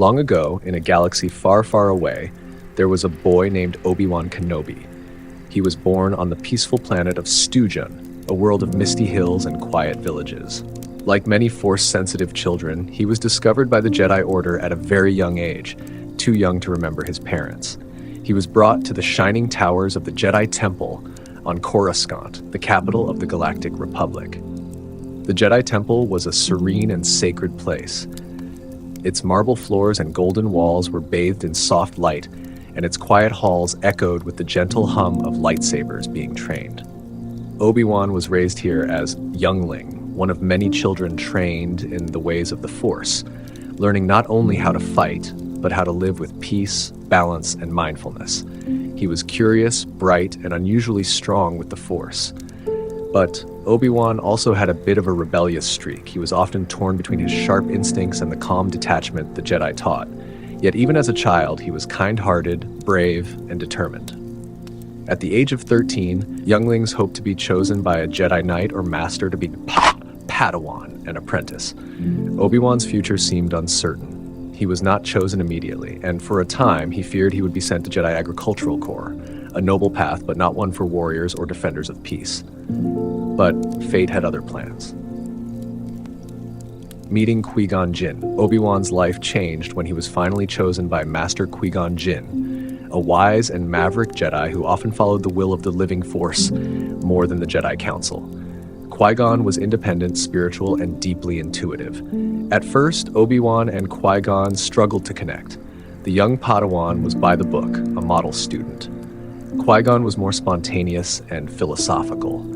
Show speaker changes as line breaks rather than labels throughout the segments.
Long ago, in a galaxy far, far away, there was a boy named Obi-Wan Kenobi. He was born on the peaceful planet of Stujun, a world of misty hills and quiet villages. Like many Force-sensitive children, he was discovered by the Jedi Order at a very young age, too young to remember his parents. He was brought to the shining towers of the Jedi Temple on Coruscant, the capital of the Galactic Republic. The Jedi Temple was a serene and sacred place. Its marble floors and golden walls were bathed in soft light, and its quiet halls echoed with the gentle hum of lightsabers being trained. Obi-Wan was raised here as youngling, one of many children trained in the ways of the Force, learning not only how to fight, but how to live with peace, balance, and mindfulness. He was curious, bright, and unusually strong with the Force. But Obi-Wan also had a bit of a rebellious streak. He was often torn between his sharp instincts and the calm detachment the Jedi taught. Yet even as a child, he was kind-hearted, brave, and determined. At the age of 13, younglings hoped to be chosen by a Jedi Knight or Master to be Padawan, an apprentice. Obi-Wan's future seemed uncertain. He was not chosen immediately, and for a time, he feared he would be sent to Jedi Agricultural Corps, a noble path but not one for warriors or defenders of peace. But fate had other plans. Meeting Qui-Gon Jinn, Obi-Wan's life changed when he was finally chosen by Master Qui-Gon Jinn, a wise and maverick Jedi who often followed the will of the living Force more than the Jedi Council. Qui-Gon was independent, spiritual, and deeply intuitive. At first, Obi-Wan and Qui-Gon struggled to connect. The young Padawan was by the book, a model student. Qui-Gon was more spontaneous and philosophical.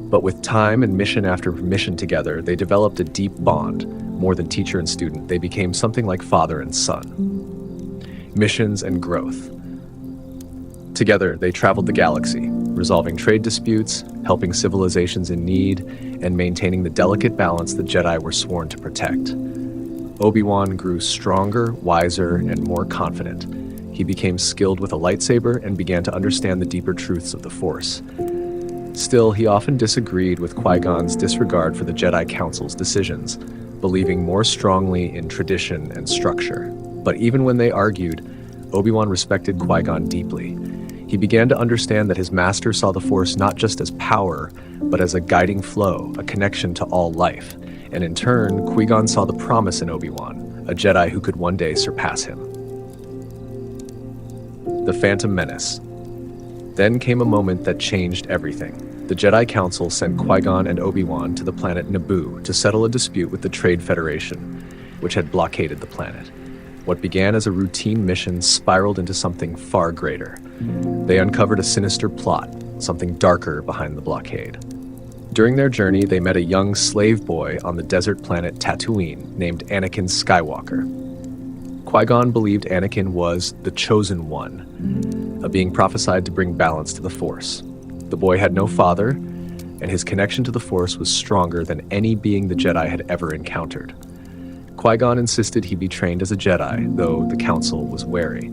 But with time and mission after mission together, they developed a deep bond. More than teacher and student, they became something like father and son. Missions and growth. Together, they traveled the galaxy, resolving trade disputes, helping civilizations in need, and maintaining the delicate balance the Jedi were sworn to protect. Obi-Wan grew stronger, wiser, and more confident. He became skilled with a lightsaber and began to understand the deeper truths of the Force. Still, he often disagreed with Qui-Gon's disregard for the Jedi Council's decisions, believing more strongly in tradition and structure. But even when they argued, Obi-Wan respected Qui-Gon deeply. He began to understand that his master saw the Force not just as power, but as a guiding flow, a connection to all life. And in turn, Qui-Gon saw the promise in Obi-Wan, a Jedi who could one day surpass him. The Phantom Menace. Then came a moment that changed everything. The Jedi Council sent Qui-Gon and Obi-Wan to the planet Naboo to settle a dispute with the Trade Federation, which had blockaded the planet. What began as a routine mission spiraled into something far greater. They uncovered a sinister plot, something darker behind the blockade. During their journey, they met a young slave boy on the desert planet Tatooine named Anakin Skywalker. Qui-Gon believed Anakin was the Chosen One, a being prophesied to bring balance to the Force. The boy had no father, and his connection to the Force was stronger than any being the Jedi had ever encountered. Qui-Gon insisted he be trained as a Jedi, though the Council was wary.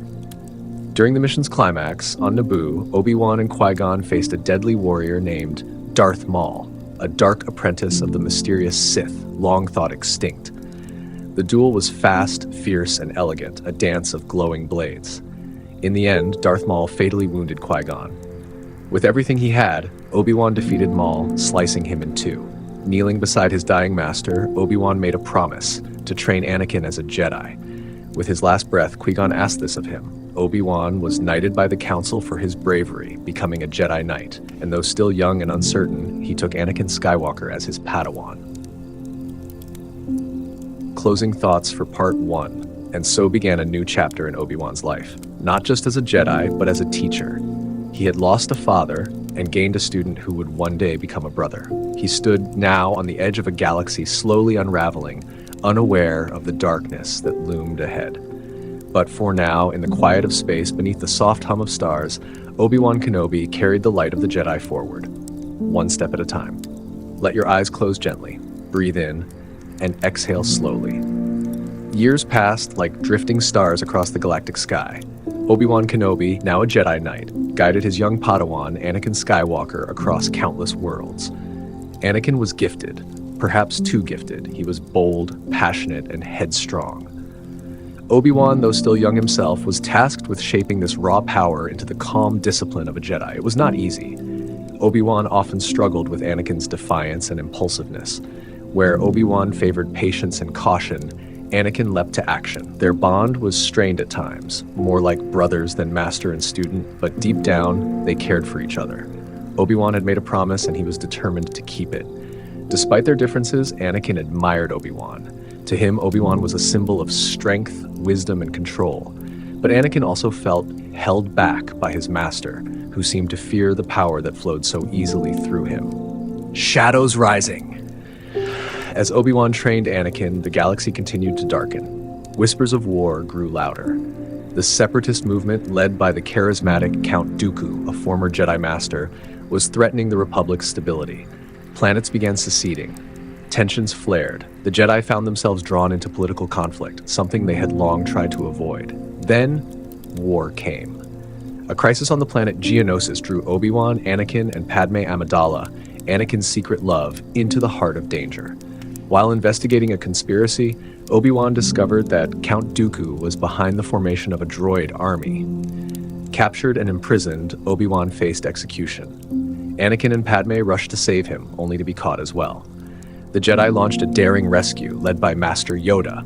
During the mission's climax, on Naboo, Obi-Wan and Qui-Gon faced a deadly warrior named Darth Maul, a dark apprentice of the mysterious Sith, long thought extinct. The duel was fast, fierce, and elegant, a dance of glowing blades. In the end, Darth Maul fatally wounded Qui-Gon. With everything he had, Obi-Wan defeated Maul, slicing him in two. Kneeling beside his dying master, Obi-Wan made a promise to train Anakin as a Jedi. With his last breath, Qui-Gon asked this of him. Obi-Wan was knighted by the Council for his bravery, becoming a Jedi Knight, and though still young and uncertain, he took Anakin Skywalker as his Padawan. Closing thoughts for Part 1, and so began a new chapter in Obi-Wan's life. Not just as a Jedi, but as a teacher. He had lost a father and gained a student who would one day become a brother. He stood now on the edge of a galaxy slowly unraveling, unaware of the darkness that loomed ahead. But for now, in the quiet of space beneath the soft hum of stars, Obi-Wan Kenobi carried the light of the Jedi forward, one step at a time. Let your eyes close gently, breathe in, and exhale slowly. Years passed like drifting stars across the galactic sky. Obi-Wan Kenobi, now a Jedi Knight, guided his young Padawan, Anakin Skywalker, across countless worlds. Anakin was gifted, perhaps too gifted. He was bold, passionate, and headstrong. Obi-Wan, though still young himself, was tasked with shaping this raw power into the calm discipline of a Jedi. It was not easy. Obi-Wan often struggled with Anakin's defiance and impulsiveness. Where Obi-Wan favored patience and caution, Anakin leapt to action. Their bond was strained at times, more like brothers than master and student, but deep down, they cared for each other. Obi-Wan had made a promise and he was determined to keep it. Despite their differences, Anakin admired Obi-Wan. To him, Obi-Wan was a symbol of strength, wisdom, and control. But Anakin also felt held back by his master, who seemed to fear the power that flowed so easily through him. Shadows rising. As Obi-Wan trained Anakin, the galaxy continued to darken. Whispers of war grew louder. The separatist movement, led by the charismatic Count Dooku, a former Jedi Master, was threatening the Republic's stability. Planets began seceding. Tensions flared. The Jedi found themselves drawn into political conflict, something they had long tried to avoid. Then, war came. A crisis on the planet Geonosis drew Obi-Wan, Anakin, and Padme Amidala, Anakin's secret love, into the heart of danger. While investigating a conspiracy, Obi-Wan discovered that Count Dooku was behind the formation of a droid army. Captured and imprisoned, Obi-Wan faced execution. Anakin and Padme rushed to save him, only to be caught as well. The Jedi launched a daring rescue, led by Master Yoda.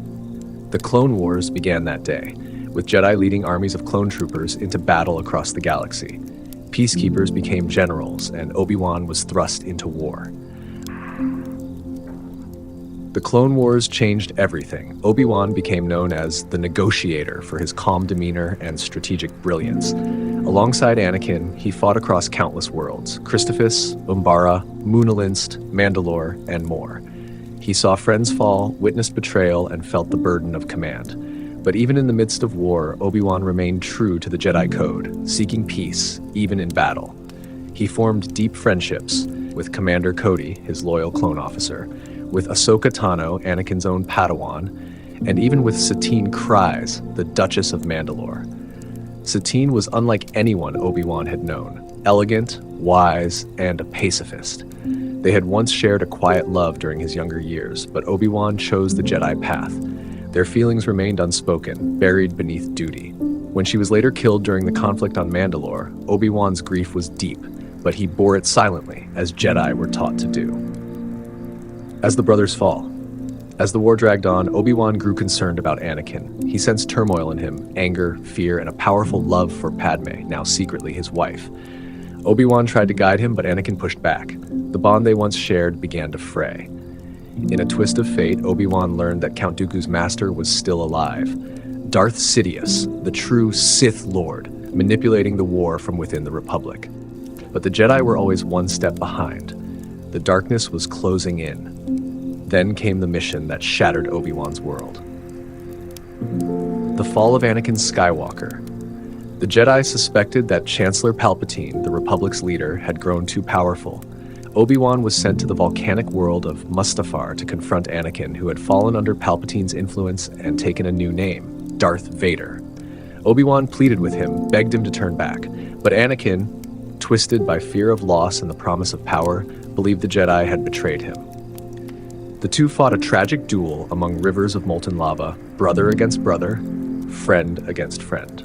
The Clone Wars began that day, with Jedi leading armies of clone troopers into battle across the galaxy. Peacekeepers became generals, and Obi-Wan was thrust into war. The Clone Wars changed everything. Obi-Wan became known as the Negotiator for his calm demeanor and strategic brilliance. Alongside Anakin, he fought across countless worlds: Christophus, Umbara, Moonalinst, Mandalore, and more. He saw friends fall, witnessed betrayal, and felt the burden of command. But even in the midst of war, Obi-Wan remained true to the Jedi Code, seeking peace, even in battle. He formed deep friendships with Commander Cody, his loyal clone officer, with Ahsoka Tano, Anakin's own Padawan, and even with Satine Kryze, the Duchess of Mandalore. Satine was unlike anyone Obi-Wan had known, elegant, wise, and a pacifist. They had once shared a quiet love during his younger years, but Obi-Wan chose the Jedi path. Their feelings remained unspoken, buried beneath duty. When she was later killed during the conflict on Mandalore, Obi-Wan's grief was deep, but he bore it silently, as Jedi were taught to do. As the brothers fall. As the war dragged on, Obi-Wan grew concerned about Anakin. He sensed turmoil in him, anger, fear, and a powerful love for Padme, now secretly his wife. Obi-Wan tried to guide him, but Anakin pushed back. The bond they once shared began to fray. In a twist of fate, Obi-Wan learned that Count Dooku's master was still alive. Darth Sidious, the true Sith Lord, manipulating the war from within the Republic. But the Jedi were always one step behind. The darkness was closing in. Then came the mission that shattered Obi-Wan's world. The fall of Anakin Skywalker. The Jedi suspected that Chancellor Palpatine, the Republic's leader, had grown too powerful. Obi-Wan was sent to the volcanic world of Mustafar to confront Anakin, who had fallen under Palpatine's influence and taken a new name, Darth Vader. Obi-Wan pleaded with him, begged him to turn back, but Anakin, twisted by fear of loss and the promise of power, believed the Jedi had betrayed him. The two fought a tragic duel among rivers of molten lava, brother against brother, friend against friend.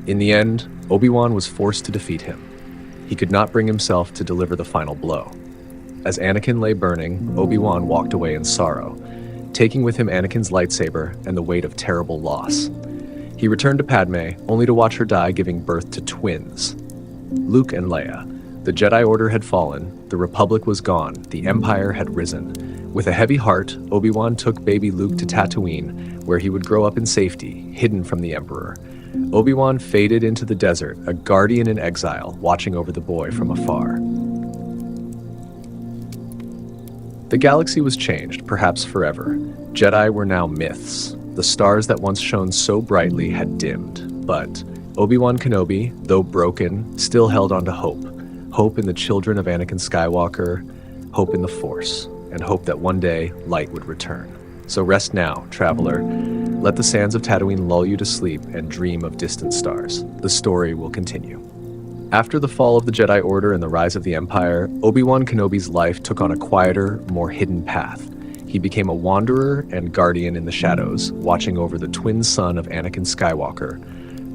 In the end, Obi-Wan was forced to defeat him. He could not bring himself to deliver the final blow. As Anakin lay burning, Obi-Wan walked away in sorrow, taking with him Anakin's lightsaber and the weight of terrible loss. He returned to Padme, only to watch her die, giving birth to twins, Luke and Leia. The Jedi Order had fallen, the Republic was gone, the Empire had risen. With a heavy heart, Obi-Wan took baby Luke to Tatooine, where he would grow up in safety, hidden from the Emperor. Obi-Wan faded into the desert, a guardian in exile, watching over the boy from afar. The galaxy was changed, perhaps forever. Jedi were now myths. The stars that once shone so brightly had dimmed, but Obi-Wan Kenobi, though broken, still held on to hope. Hope in the children of Anakin Skywalker, hope in the Force, and hope that one day light would return. So rest now, traveler. Let the sands of Tatooine lull you to sleep and dream of distant stars. The story will continue. After the fall of the Jedi Order and the rise of the Empire, Obi-Wan Kenobi's life took on a quieter, more hidden path. He became a wanderer and guardian in the shadows, watching over the twin son of Anakin Skywalker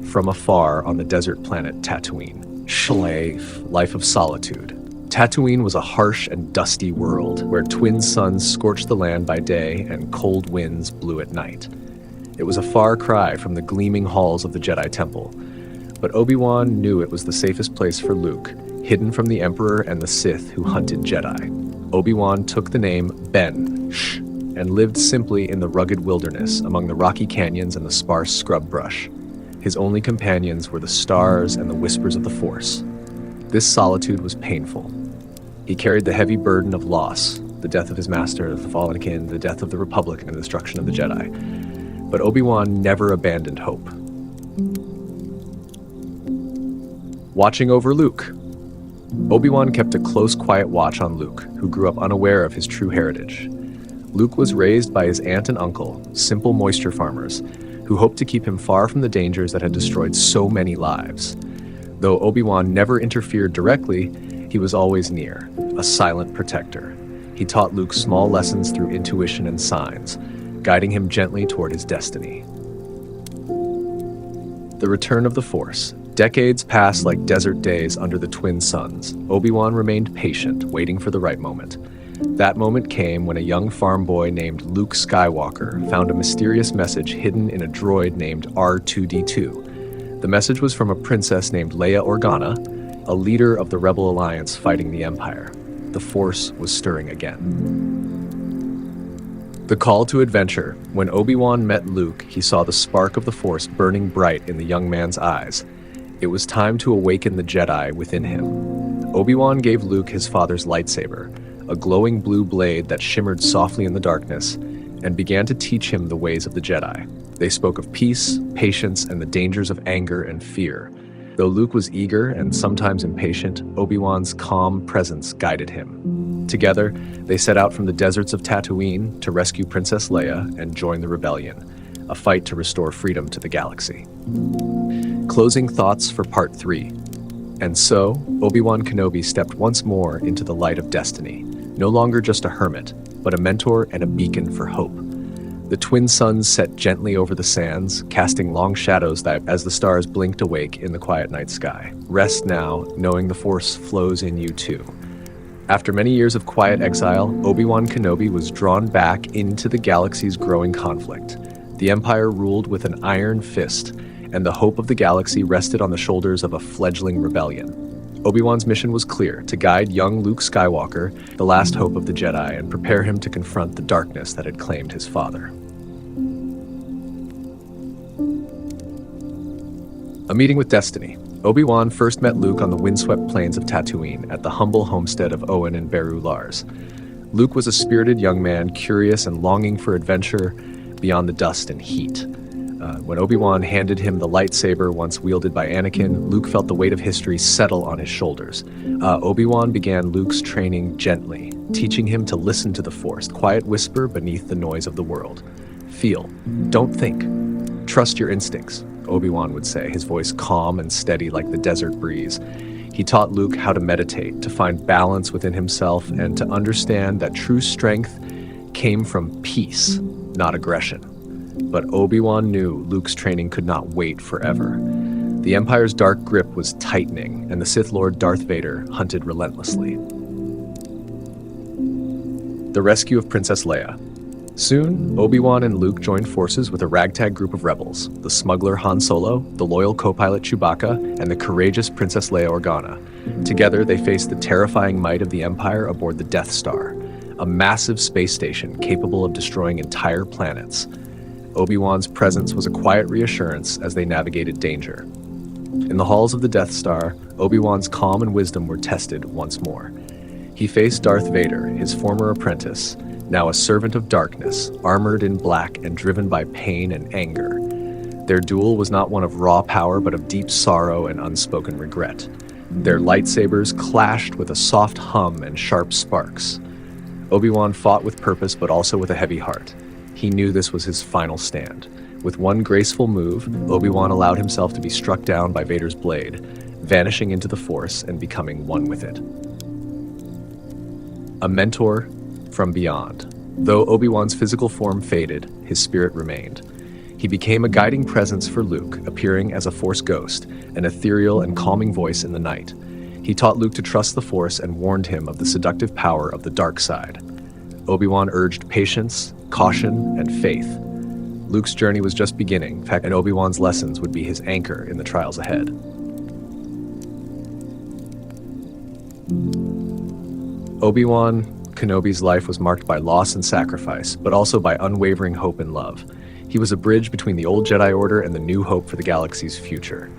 from afar on the desert planet Tatooine. Slave, life of solitude. Tatooine was a harsh and dusty world where twin suns scorched the land by day and cold winds blew at night. It was a far cry from the gleaming halls of the Jedi Temple, but Obi-Wan knew it was the safest place for Luke, hidden from the Emperor and the Sith who hunted Jedi. Obi-Wan took the name Ben and lived simply in the rugged wilderness among the rocky canyons and the sparse scrub brush. His only companions were the stars and the whispers of the Force. This solitude was painful. He carried the heavy burden of loss, the death of his master, the fallen kin, the death of the Republic, and the destruction of the Jedi. But Obi-Wan never abandoned hope. Watching over Luke. Obi-Wan kept a close, quiet watch on Luke, who grew up unaware of his true heritage. Luke was raised by his aunt and uncle, simple moisture farmers, who hoped to keep him far from the dangers that had destroyed so many lives. Though Obi-Wan never interfered directly, he was always near, a silent protector. He taught Luke small lessons through intuition and signs, guiding him gently toward his destiny. The return of the Force. Decades passed like desert days under the twin suns. Obi-Wan remained patient, waiting for the right moment. That moment came when a young farm boy named Luke Skywalker found a mysterious message hidden in a droid named R2-D2. The message was from a princess named Leia Organa, a leader of the Rebel Alliance fighting the Empire. The Force was stirring again. The call to adventure. When Obi-Wan met Luke, he saw the spark of the Force burning bright in the young man's eyes. It was time to awaken the Jedi within him. Obi-Wan gave Luke his father's lightsaber, a glowing blue blade that shimmered softly in the darkness, and began to teach him the ways of the Jedi. They spoke of peace, patience, and the dangers of anger and fear. Though Luke was eager and sometimes impatient, Obi-Wan's calm presence guided him. Together, they set out from the deserts of Tatooine to rescue Princess Leia and join the rebellion, a fight to restore freedom to the galaxy. Closing thoughts for Part 3. And so, Obi-Wan Kenobi stepped once more into the light of destiny, no longer just a hermit, but a mentor and a beacon for hope. The twin suns set gently over the sands, casting long shadows as the stars blinked awake in the quiet night sky. Rest now, knowing the Force flows in you too. After many years of quiet exile, Obi-Wan Kenobi was drawn back into the galaxy's growing conflict. The Empire ruled with an iron fist, and the hope of the galaxy rested on the shoulders of a fledgling rebellion. Obi-Wan's mission was clear: to guide young Luke Skywalker, the last hope of the Jedi, and prepare him to confront the darkness that had claimed his father. A meeting with destiny. Obi-Wan first met Luke on the windswept plains of Tatooine at the humble homestead of Owen and Beru Lars. Luke was a spirited young man, curious and longing for adventure beyond the dust and heat. When Obi-Wan handed him the lightsaber once wielded by Anakin, Luke felt the weight of history settle on his shoulders. Obi-Wan began Luke's training gently, teaching him to listen to the Force, quiet whisper beneath the noise of the world. Feel, don't think. Trust your instincts, Obi-Wan would say, his voice calm and steady like the desert breeze. He taught Luke how to meditate, to find balance within himself, and to understand that true strength came from peace, not aggression. But Obi-Wan knew Luke's training could not wait forever. The Empire's dark grip was tightening, and the Sith Lord Darth Vader hunted relentlessly. The rescue of Princess Leia. Soon, Obi-Wan and Luke joined forces with a ragtag group of rebels: the smuggler Han Solo, the loyal co-pilot Chewbacca, and the courageous Princess Leia Organa. Together, they faced the terrifying might of the Empire aboard the Death Star, a massive space station capable of destroying entire planets. Obi-Wan's presence was a quiet reassurance as they navigated danger. In the halls of the Death Star, Obi-Wan's calm and wisdom were tested once more. He faced Darth Vader, his former apprentice, now a servant of darkness, armored in black and driven by pain and anger. Their duel was not one of raw power, but of deep sorrow and unspoken regret. Their lightsabers clashed with a soft hum and sharp sparks. Obi-Wan fought with purpose, but also with a heavy heart. He knew this was his final stand. With one graceful move, Obi-Wan allowed himself to be struck down by Vader's blade, vanishing into the Force and becoming one with it. A mentor from beyond. Though Obi-Wan's physical form faded, his spirit remained. He became a guiding presence for Luke, appearing as a Force ghost, an ethereal and calming voice in the night. He taught Luke to trust the Force and warned him of the seductive power of the dark side. Obi-Wan urged patience, caution, and faith. Luke's journey was just beginning, and Obi-Wan's lessons would be his anchor in the trials ahead. Obi-Wan Kenobi's life was marked by loss and sacrifice, but also by unwavering hope and love. He was a bridge between the old Jedi Order and the new hope for the galaxy's future.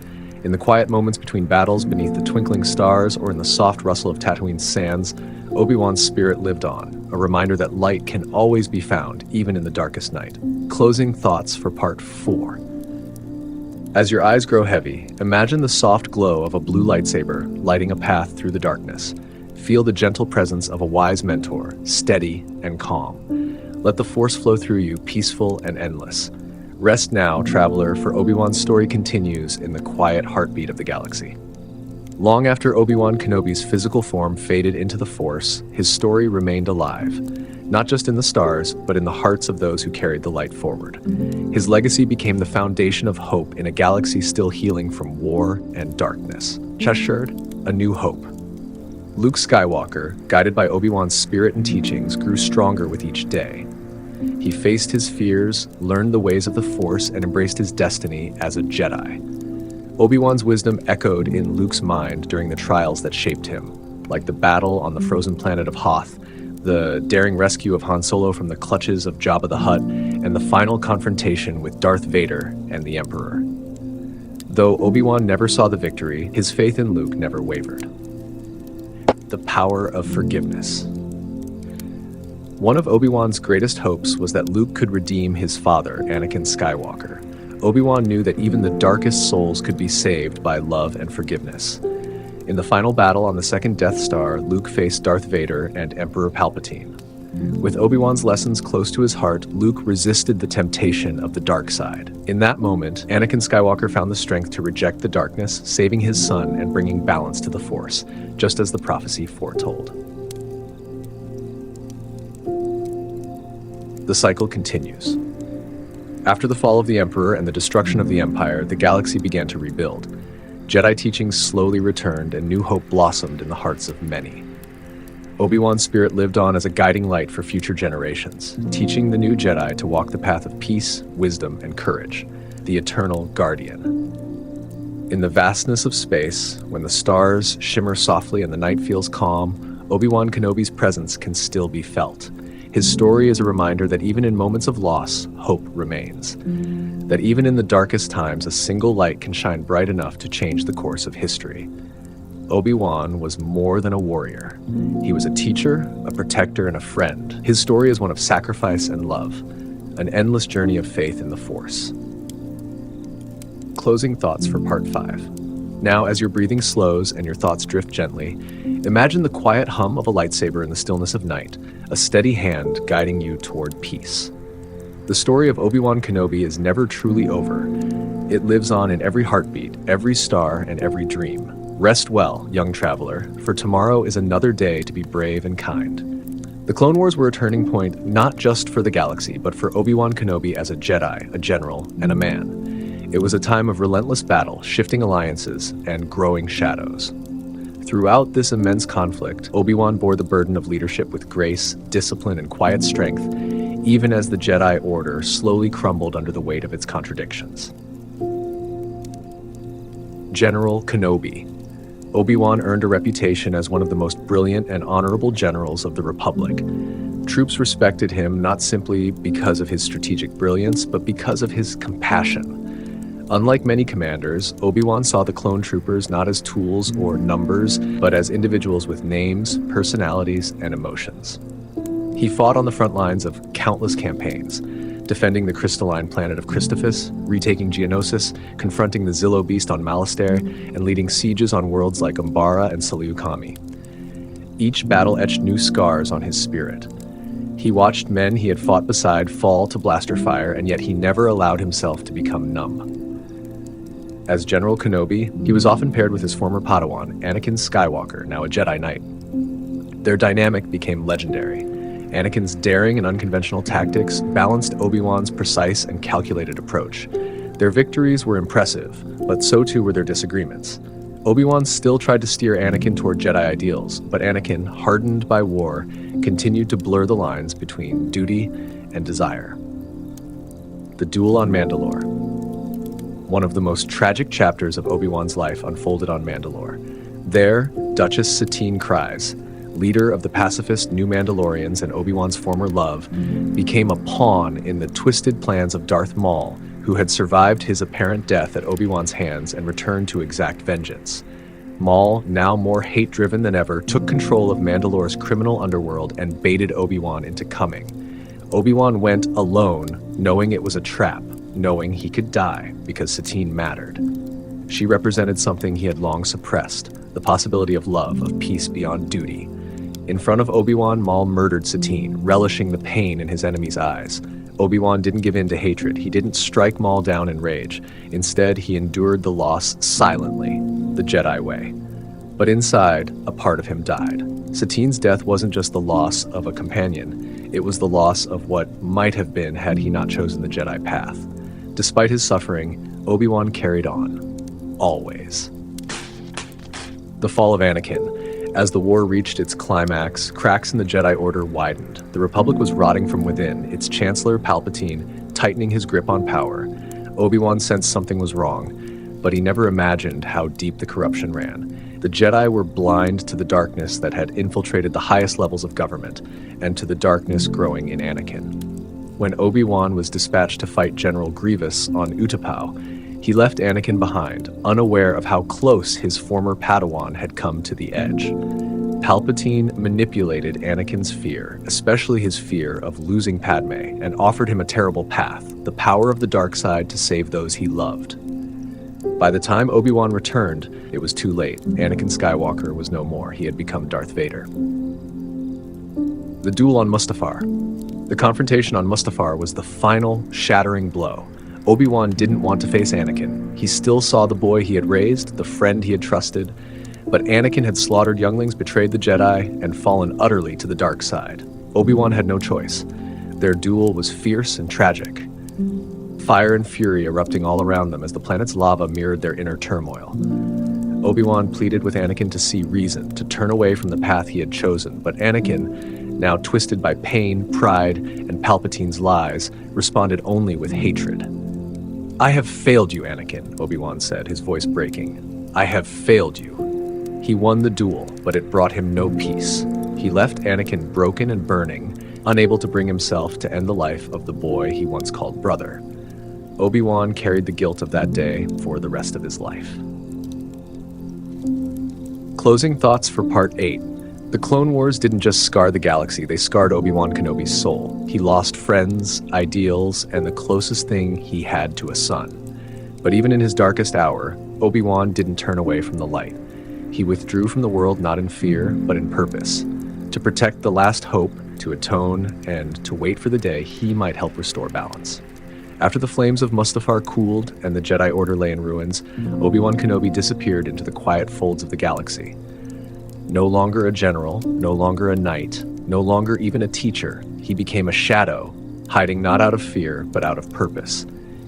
In the quiet moments between battles beneath the twinkling stars or in the soft rustle of Tatooine's sands, Obi-Wan's spirit lived on, a reminder that light can always be found, even in the darkest night. Closing thoughts for Part 4. As your eyes grow heavy, imagine the soft glow of a blue lightsaber lighting a path through the darkness. Feel the gentle presence of a wise mentor, steady and calm. Let the Force flow through you, peaceful and endless. Rest now, traveler, for Obi-Wan's story continues in the quiet heartbeat of the galaxy. Long after Obi-Wan Kenobi's physical form faded into the Force, his story remained alive, not just in the stars, but in the hearts of those who carried the light forward. His legacy became the foundation of hope in a galaxy still healing from war and darkness. Cheshired, a new hope. Luke Skywalker, guided by Obi-Wan's spirit and teachings, grew stronger with each day. He faced his fears, learned the ways of the Force, and embraced his destiny as a Jedi. Obi-Wan's wisdom echoed in Luke's mind during the trials that shaped him, like the battle on the frozen planet of Hoth, the daring rescue of Han Solo from the clutches of Jabba the Hutt, and the final confrontation with Darth Vader and the Emperor. Though Obi-Wan never saw the victory, his faith in Luke never wavered. The power of forgiveness. One of Obi-Wan's greatest hopes was that Luke could redeem his father, Anakin Skywalker. Obi-Wan knew that even the darkest souls could be saved by love and forgiveness. In the final battle on the second Death Star, Luke faced Darth Vader and Emperor Palpatine. With Obi-Wan's lessons close to his heart, Luke resisted the temptation of the dark side. In that moment, Anakin Skywalker found the strength to reject the darkness, saving his son and bringing balance to the Force, just as the prophecy foretold. The cycle continues. After the fall of the Emperor and the destruction of the Empire, the galaxy began to rebuild. Jedi teachings slowly returned and new hope blossomed in the hearts of many. Obi-Wan's spirit lived on as a guiding light for future generations, teaching the new Jedi to walk the path of peace, wisdom, and courage, the eternal guardian. In the vastness of space, when the stars shimmer softly and the night feels calm, Obi-Wan Kenobi's presence can still be felt. His story is a reminder that even in moments of loss, hope remains. That even in the darkest times, a single light can shine bright enough to change the course of history. Obi-Wan was more than a warrior. He was a teacher, a protector, and a friend. His story is one of sacrifice and love, an endless journey of faith in the Force. Closing thoughts for Part 5. Now, as your breathing slows and your thoughts drift gently, imagine the quiet hum of a lightsaber in the stillness of night, a steady hand guiding you toward peace. The story of Obi-Wan Kenobi is never truly over. It lives on in every heartbeat, every star, and every dream. Rest well, young traveler, for tomorrow is another day to be brave and kind. The Clone Wars were a turning point not just for the galaxy, but for Obi-Wan Kenobi as a Jedi, a general, and a man. It was a time of relentless battle, shifting alliances, and growing shadows. Throughout this immense conflict, Obi-Wan bore the burden of leadership with grace, discipline, and quiet strength, even as the Jedi Order slowly crumbled under the weight of its contradictions. General Kenobi. Obi-Wan earned a reputation as one of the most brilliant and honorable generals of the Republic. Troops respected him not simply because of his strategic brilliance, but because of his compassion. Unlike many commanders, Obi-Wan saw the clone troopers not as tools or numbers, but as individuals with names, personalities, and emotions. He fought on the front lines of countless campaigns, defending the crystalline planet of Christophus, retaking Geonosis, confronting the Zillo beast on Malastare, and leading sieges on worlds like Umbara and Saliukami. Each battle etched new scars on his spirit. He watched men he had fought beside fall to blaster fire, and yet he never allowed himself to become numb. As General Kenobi, he was often paired with his former Padawan, Anakin Skywalker, now a Jedi Knight. Their dynamic became legendary. Anakin's daring and unconventional tactics balanced Obi-Wan's precise and calculated approach. Their victories were impressive, but so too were their disagreements. Obi-Wan still tried to steer Anakin toward Jedi ideals, but Anakin, hardened by war, continued to blur the lines between duty and desire. The duel on Mandalore. One of the most tragic chapters of Obi-Wan's life unfolded on Mandalore. There, Duchess Satine Kryze, leader of the pacifist New Mandalorians and Obi-Wan's former love, became a pawn in the twisted plans of Darth Maul, who had survived his apparent death at Obi-Wan's hands and returned to exact vengeance. Maul, now more hate-driven than ever, took control of Mandalore's criminal underworld and baited Obi-Wan into coming. Obi-Wan went alone, knowing it was a trap, knowing he could die because Satine mattered. She represented something he had long suppressed, the possibility of love, of peace beyond duty. In front of Obi-Wan, Maul murdered Satine, relishing the pain in his enemy's eyes. Obi-Wan didn't give in to hatred. He didn't strike Maul down in rage. Instead, he endured the loss silently, the Jedi way. But inside, a part of him died. Satine's death wasn't just the loss of a companion. It was the loss of what might have been had he not chosen the Jedi path. Despite his suffering, Obi-Wan carried on. Always. The fall of Anakin. As the war reached its climax, cracks in the Jedi Order widened. The Republic was rotting from within, its Chancellor Palpatine tightening his grip on power. Obi-Wan sensed something was wrong, but he never imagined how deep the corruption ran. The Jedi were blind to the darkness that had infiltrated the highest levels of government, and to the darkness growing in Anakin. When Obi-Wan was dispatched to fight General Grievous on Utapau, he left Anakin behind, unaware of how close his former Padawan had come to the edge. Palpatine manipulated Anakin's fear, especially his fear of losing Padme, and offered him a terrible path, the power of the dark side to save those he loved. By the time Obi-Wan returned, it was too late. Anakin Skywalker was no more. He had become Darth Vader. The duel on Mustafar. The confrontation on Mustafar was the final, shattering blow. Obi-Wan didn't want to face Anakin. He still saw the boy he had raised, the friend he had trusted, but Anakin had slaughtered younglings, betrayed the Jedi, and fallen utterly to the dark side. Obi-Wan had no choice. Their duel was fierce and tragic. Fire and fury erupting all around them as the planet's lava mirrored their inner turmoil. Obi-Wan pleaded with Anakin to see reason, to turn away from the path he had chosen, but Anakin, now twisted by pain, pride, and Palpatine's lies, responded only with hatred. "I have failed you, Anakin," Obi-Wan said, his voice breaking. "I have failed you." He won the duel, but it brought him no peace. He left Anakin broken and burning, unable to bring himself to end the life of the boy he once called brother. Obi-Wan carried the guilt of that day for the rest of his life. Closing thoughts for Part 8. The Clone Wars didn't just scar the galaxy, they scarred Obi-Wan Kenobi's soul. He lost friends, ideals, and the closest thing he had to a son. But even in his darkest hour, Obi-Wan didn't turn away from the light. He withdrew from the world not in fear, but in purpose. To protect the last hope, to atone, and to wait for the day he might help restore balance. After the flames of Mustafar cooled and the Jedi Order lay in ruins, Obi-Wan Kenobi disappeared into the quiet folds of the galaxy. No longer a general, no longer a knight, no longer even a teacher, he became a shadow, hiding not out of fear, but out of purpose.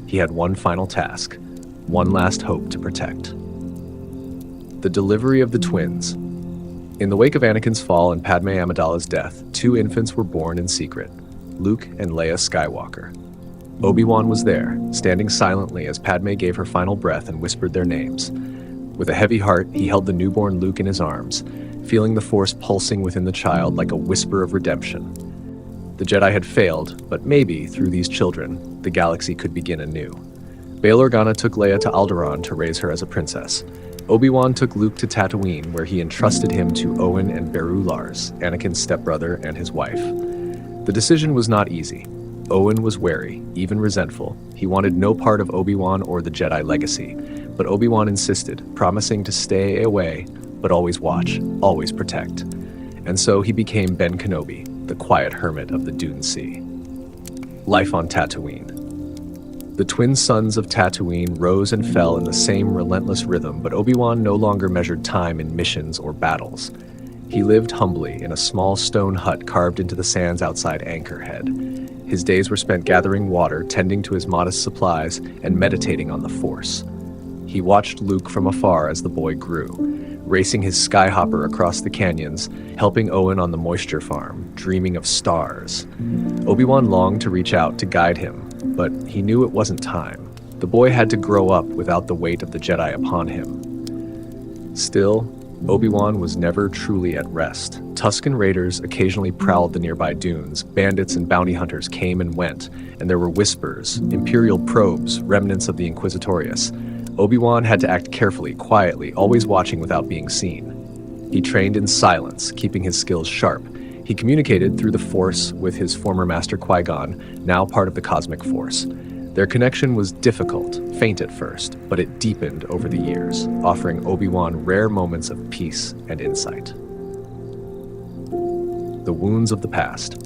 He had one final task, one last hope to protect. The delivery of the twins. In the wake of Anakin's fall and Padme Amidala's death, two infants were born in secret, Luke and Leia Skywalker. Obi-Wan was there, standing silently as Padme gave her final breath and whispered their names. With a heavy heart, he held the newborn Luke in his arms, feeling the Force pulsing within the child like a whisper of redemption. The Jedi had failed, but maybe, through these children, the galaxy could begin anew. Bail Organa took Leia to Alderaan to raise her as a princess. Obi-Wan took Luke to Tatooine, where he entrusted him to Owen and Beru Lars, Anakin's stepbrother and his wife. The decision was not easy. Owen was wary, even resentful. He wanted no part of Obi-Wan or the Jedi legacy, but Obi-Wan insisted, promising to stay away, but always watch, always protect. And so he became Ben Kenobi, the quiet hermit of the Dune Sea. Life on Tatooine. The twin sons of Tatooine rose and fell in the same relentless rhythm, but Obi-Wan no longer measured time in missions or battles. He lived humbly in a small stone hut carved into the sands outside Anchorhead. His days were spent gathering water, tending to his modest supplies, and meditating on the Force. He watched Luke from afar as the boy grew, racing his skyhopper across the canyons, helping Owen on the moisture farm, dreaming of stars. Obi-Wan longed to reach out to guide him, but he knew it wasn't time. The boy had to grow up without the weight of the Jedi upon him. Still, Obi-Wan was never truly at rest. Tusken raiders occasionally prowled the nearby dunes, bandits and bounty hunters came and went, and there were whispers, Imperial probes, remnants of the Inquisitorius. Obi-Wan had to act carefully, quietly, always watching without being seen. He trained in silence, keeping his skills sharp. He communicated through the Force with his former master Qui-Gon, now part of the Cosmic Force. Their connection was difficult, faint at first, but it deepened over the years, offering Obi-Wan rare moments of peace and insight. The wounds of the past.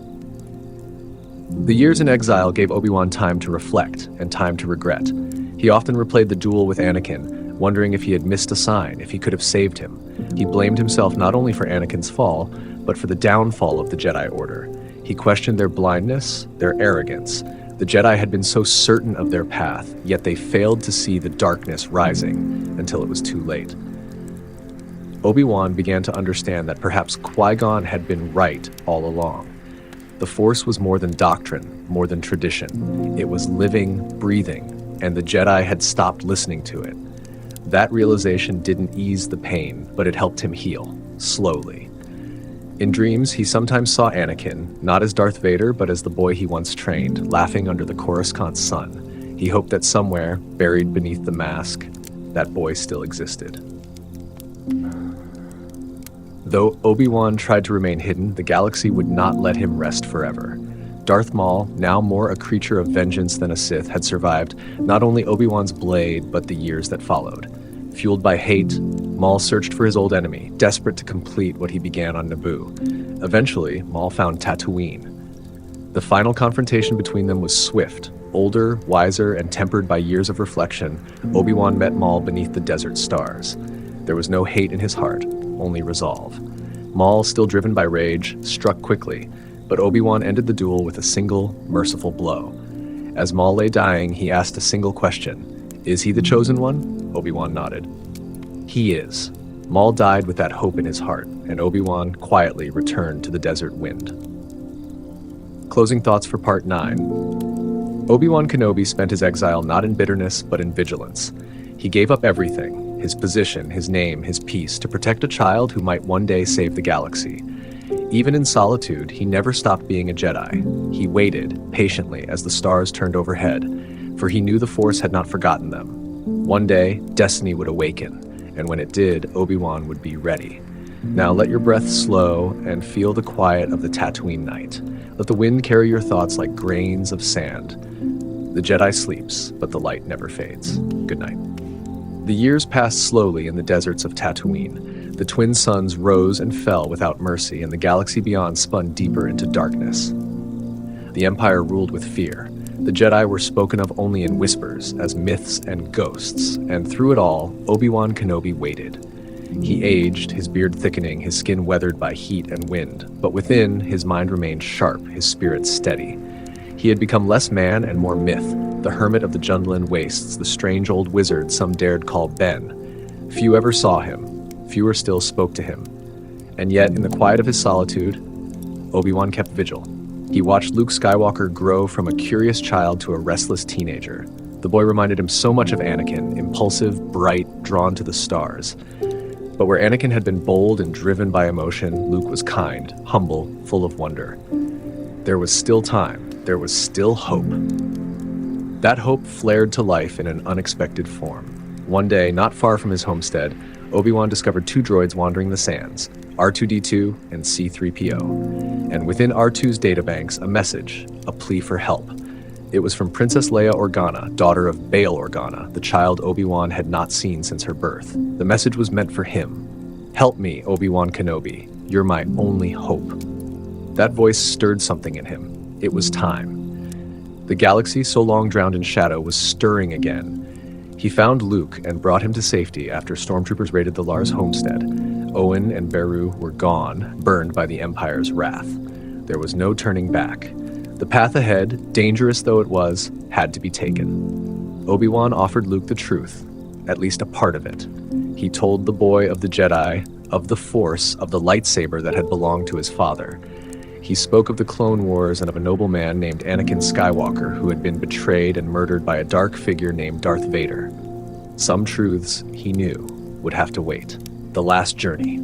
The years in exile gave Obi-Wan time to reflect and time to regret. He often replayed the duel with Anakin, wondering if he had missed a sign, if he could have saved him. He blamed himself not only for Anakin's fall, but for the downfall of the Jedi Order. He questioned their blindness, their arrogance. The Jedi had been so certain of their path, yet they failed to see the darkness rising until it was too late. Obi-Wan began to understand that perhaps Qui-Gon had been right all along. The Force was more than doctrine, more than tradition. It was living, breathing, and the Jedi had stopped listening to it. That realization didn't ease the pain, but it helped him heal, slowly. In dreams, he sometimes saw Anakin, not as Darth Vader, but as the boy he once trained, laughing under the Coruscant sun. He hoped that somewhere, buried beneath the mask, that boy still existed. Though Obi-Wan tried to remain hidden, the galaxy would not let him rest forever. Darth Maul, now more a creature of vengeance than a Sith, had survived not only Obi-Wan's blade, but the years that followed. Fueled by hate, Maul searched for his old enemy, desperate to complete what he began on Naboo. Eventually, Maul found Tatooine. The final confrontation between them was swift. Older, wiser, and tempered by years of reflection, Obi-Wan met Maul beneath the desert stars. There was no hate in his heart, only resolve. Maul, still driven by rage, struck quickly, but Obi-Wan ended the duel with a single, merciful blow. As Maul lay dying, he asked a single question. Is he the chosen one? Obi-Wan nodded. He is. Maul died with that hope in his heart, and Obi-Wan quietly returned to the desert wind. Closing thoughts for Part 9. Obi-Wan Kenobi spent his exile not in bitterness, but in vigilance. He gave up everything, his position, his name, his peace, to protect a child who might one day save the galaxy. Even in solitude, he never stopped being a Jedi. He waited, patiently, as the stars turned overhead, for he knew the Force had not forgotten them. One day, destiny would awaken, and when it did, Obi-Wan would be ready. Now let your breath slow and feel the quiet of the Tatooine night. Let the wind carry your thoughts like grains of sand. The Jedi sleeps, but the light never fades. Good night. The years passed slowly in the deserts of Tatooine. The twin suns rose and fell without mercy, and the galaxy beyond spun deeper into darkness. The Empire ruled with fear. The Jedi were spoken of only in whispers, as myths and ghosts, and through it all, Obi-Wan Kenobi waited. He aged, his beard thickening, his skin weathered by heat and wind, but within, his mind remained sharp, his spirit steady. He had become less man and more myth, the hermit of the Jundland wastes, the strange old wizard some dared call Ben. Few ever saw him, fewer still spoke to him. And yet, in the quiet of his solitude, Obi-Wan kept vigil. He watched Luke Skywalker grow from a curious child to a restless teenager. The boy reminded him so much of Anakin, impulsive, bright, drawn to the stars. But where Anakin had been bold and driven by emotion, Luke was kind, humble, full of wonder. There was still time. There was still hope. That hope flared to life in an unexpected form. One day, not far from his homestead, Obi-Wan discovered two droids wandering the sands, R2-D2 and C-3PO. And within R2's databanks, a message, a plea for help. It was from Princess Leia Organa, daughter of Bail Organa, the child Obi-Wan had not seen since her birth. The message was meant for him. Help me, Obi-Wan Kenobi. You're my only hope. That voice stirred something in him. It was time. The galaxy, so long drowned in shadow, was stirring again. He found Luke and brought him to safety after stormtroopers raided the Lars homestead. Owen and Beru were gone, burned by the Empire's wrath. There was no turning back. The path ahead, dangerous though it was, had to be taken. Obi-Wan offered Luke the truth, at least a part of it. He told the boy of the Jedi, of the Force, of the lightsaber that had belonged to his father. He spoke of the Clone Wars and of a noble man named Anakin Skywalker who had been betrayed and murdered by a dark figure named Darth Vader. Some truths, he knew, would have to wait. The last journey.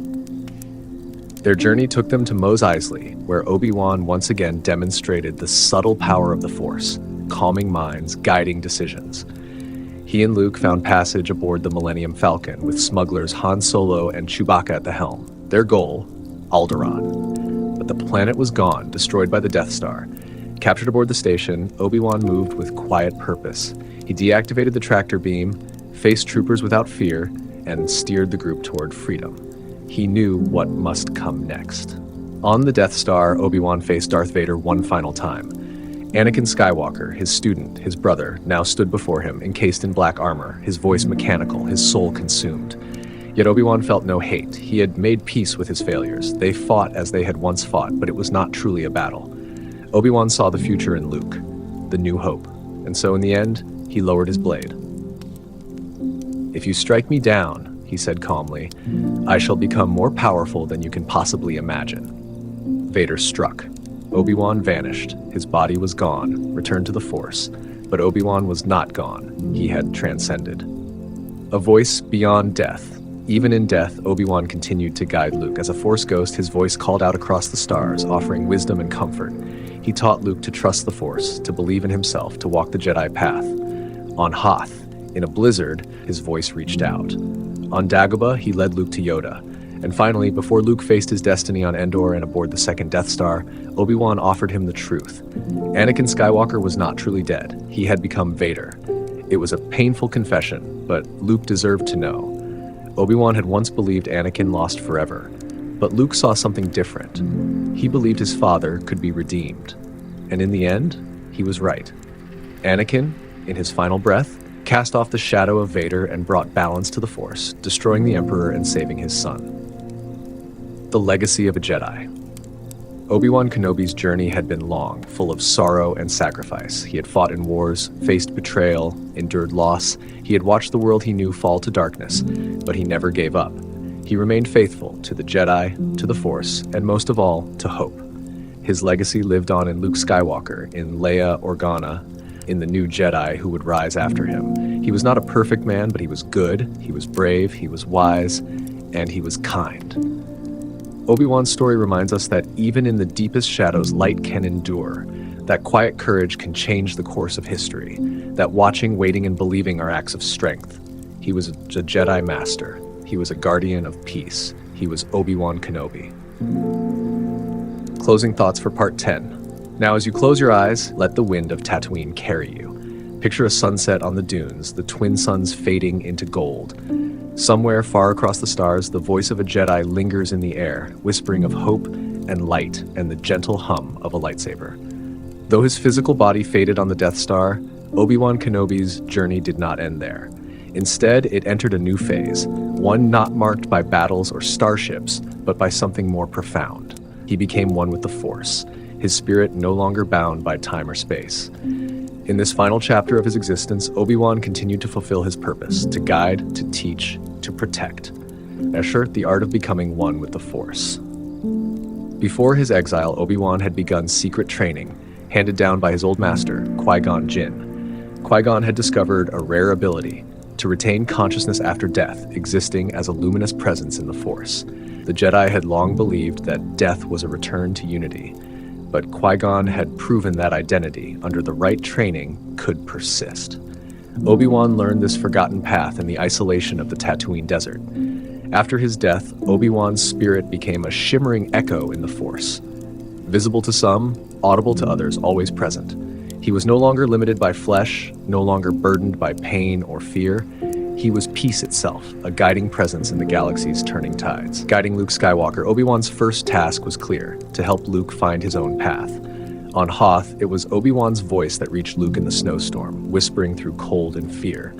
Their journey took them to Mos Eisley, where Obi-Wan once again demonstrated the subtle power of the Force, calming minds, guiding decisions. He and Luke found passage aboard the Millennium Falcon with smugglers Han Solo and Chewbacca at the helm. Their goal, Alderaan. But the planet was gone, destroyed by the Death Star. Captured aboard the station, Obi-Wan moved with quiet purpose. He deactivated the tractor beam, faced troopers without fear, and steered the group toward freedom. He knew what must come next. On the Death Star, Obi-Wan faced Darth Vader one final time. Anakin Skywalker, his student, his brother, now stood before him, encased in black armor, his voice mechanical, his soul consumed. Yet Obi-Wan felt no hate. He had made peace with his failures. They fought as they had once fought, but it was not truly a battle. Obi-Wan saw the future in Luke, the new hope, and so in the end, he lowered his blade. "If you strike me down," he said calmly, "I shall become more powerful than you can possibly imagine." Vader struck. Obi-Wan vanished. His body was gone, returned to the Force. But Obi-Wan was not gone. He had transcended. A voice beyond death. Even in death, Obi-Wan continued to guide Luke. As a Force ghost, his voice called out across the stars, offering wisdom and comfort. He taught Luke to trust the Force, to believe in himself, to walk the Jedi path. On Hoth, in a blizzard, his voice reached out. On Dagobah, he led Luke to Yoda. And finally, before Luke faced his destiny on Endor and aboard the second Death Star, Obi-Wan offered him the truth. Anakin Skywalker was not truly dead. He had become Vader. It was a painful confession, but Luke deserved to know. Obi-Wan had once believed Anakin lost forever, but Luke saw something different. He believed his father could be redeemed. And in the end, he was right. Anakin, in his final breath, cast off the shadow of Vader and brought balance to the Force, destroying the Emperor and saving his son. The legacy of a Jedi. Obi-Wan Kenobi's journey had been long, full of sorrow and sacrifice. He had fought in wars, faced betrayal, endured loss. He had watched the world he knew fall to darkness, but he never gave up. He remained faithful to the Jedi, to the Force, and most of all, to hope. His legacy lived on in Luke Skywalker, in Leia Organa, in the new Jedi who would rise after him. He was not a perfect man, but he was good, he was brave, he was wise, and he was kind. Obi-Wan's story reminds us that even in the deepest shadows, light can endure, that quiet courage can change the course of history, that watching, waiting, and believing are acts of strength. He was a Jedi Master. He was a guardian of peace. He was Obi-Wan Kenobi. Closing thoughts for part 10. Now, as you close your eyes, let the wind of Tatooine carry you. Picture a sunset on the dunes, the twin suns fading into gold. Somewhere far across the stars, the voice of a Jedi lingers in the air, whispering of hope and light and the gentle hum of a lightsaber. Though his physical body faded on the Death Star, Obi-Wan Kenobi's journey did not end there. Instead, it entered a new phase, one not marked by battles or starships, but by something more profound. He became one with the Force, his spirit no longer bound by time or space. In this final chapter of his existence, Obi-Wan continued to fulfill his purpose, to guide, to teach, to protect. Escher, the art of becoming one with the Force. Before his exile, Obi-Wan had begun secret training, handed down by his old master, Qui-Gon Jinn. Qui-Gon had discovered a rare ability, to retain consciousness after death, existing as a luminous presence in the Force. The Jedi had long believed that death was a return to unity, but Qui-Gon had proven that identity, under the right training, could persist. Obi-Wan learned this forgotten path in the isolation of the Tatooine desert. After his death, Obi-Wan's spirit became a shimmering echo in the Force. Visible to some, audible to others, always present. He was no longer limited by flesh, no longer burdened by pain or fear. He was peace itself, a guiding presence in the galaxy's turning tides. Guiding Luke Skywalker, Obi-Wan's first task was clear, to help Luke find his own path. On Hoth, it was Obi-Wan's voice that reached Luke in the snowstorm, whispering through cold and fear.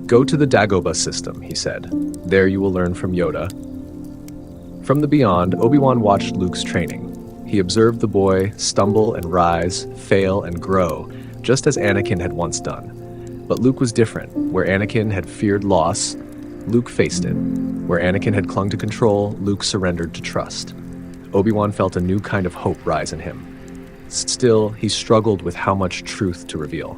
"Go to the Dagobah system," he said. "There you will learn from Yoda." From the beyond, Obi-Wan watched Luke's training. He observed the boy stumble and rise, fail and grow, just as Anakin had once done. But Luke was different. Where Anakin had feared loss, Luke faced it. Where Anakin had clung to control, Luke surrendered to trust. Obi-Wan felt a new kind of hope rise in him. Still, he struggled with how much truth to reveal.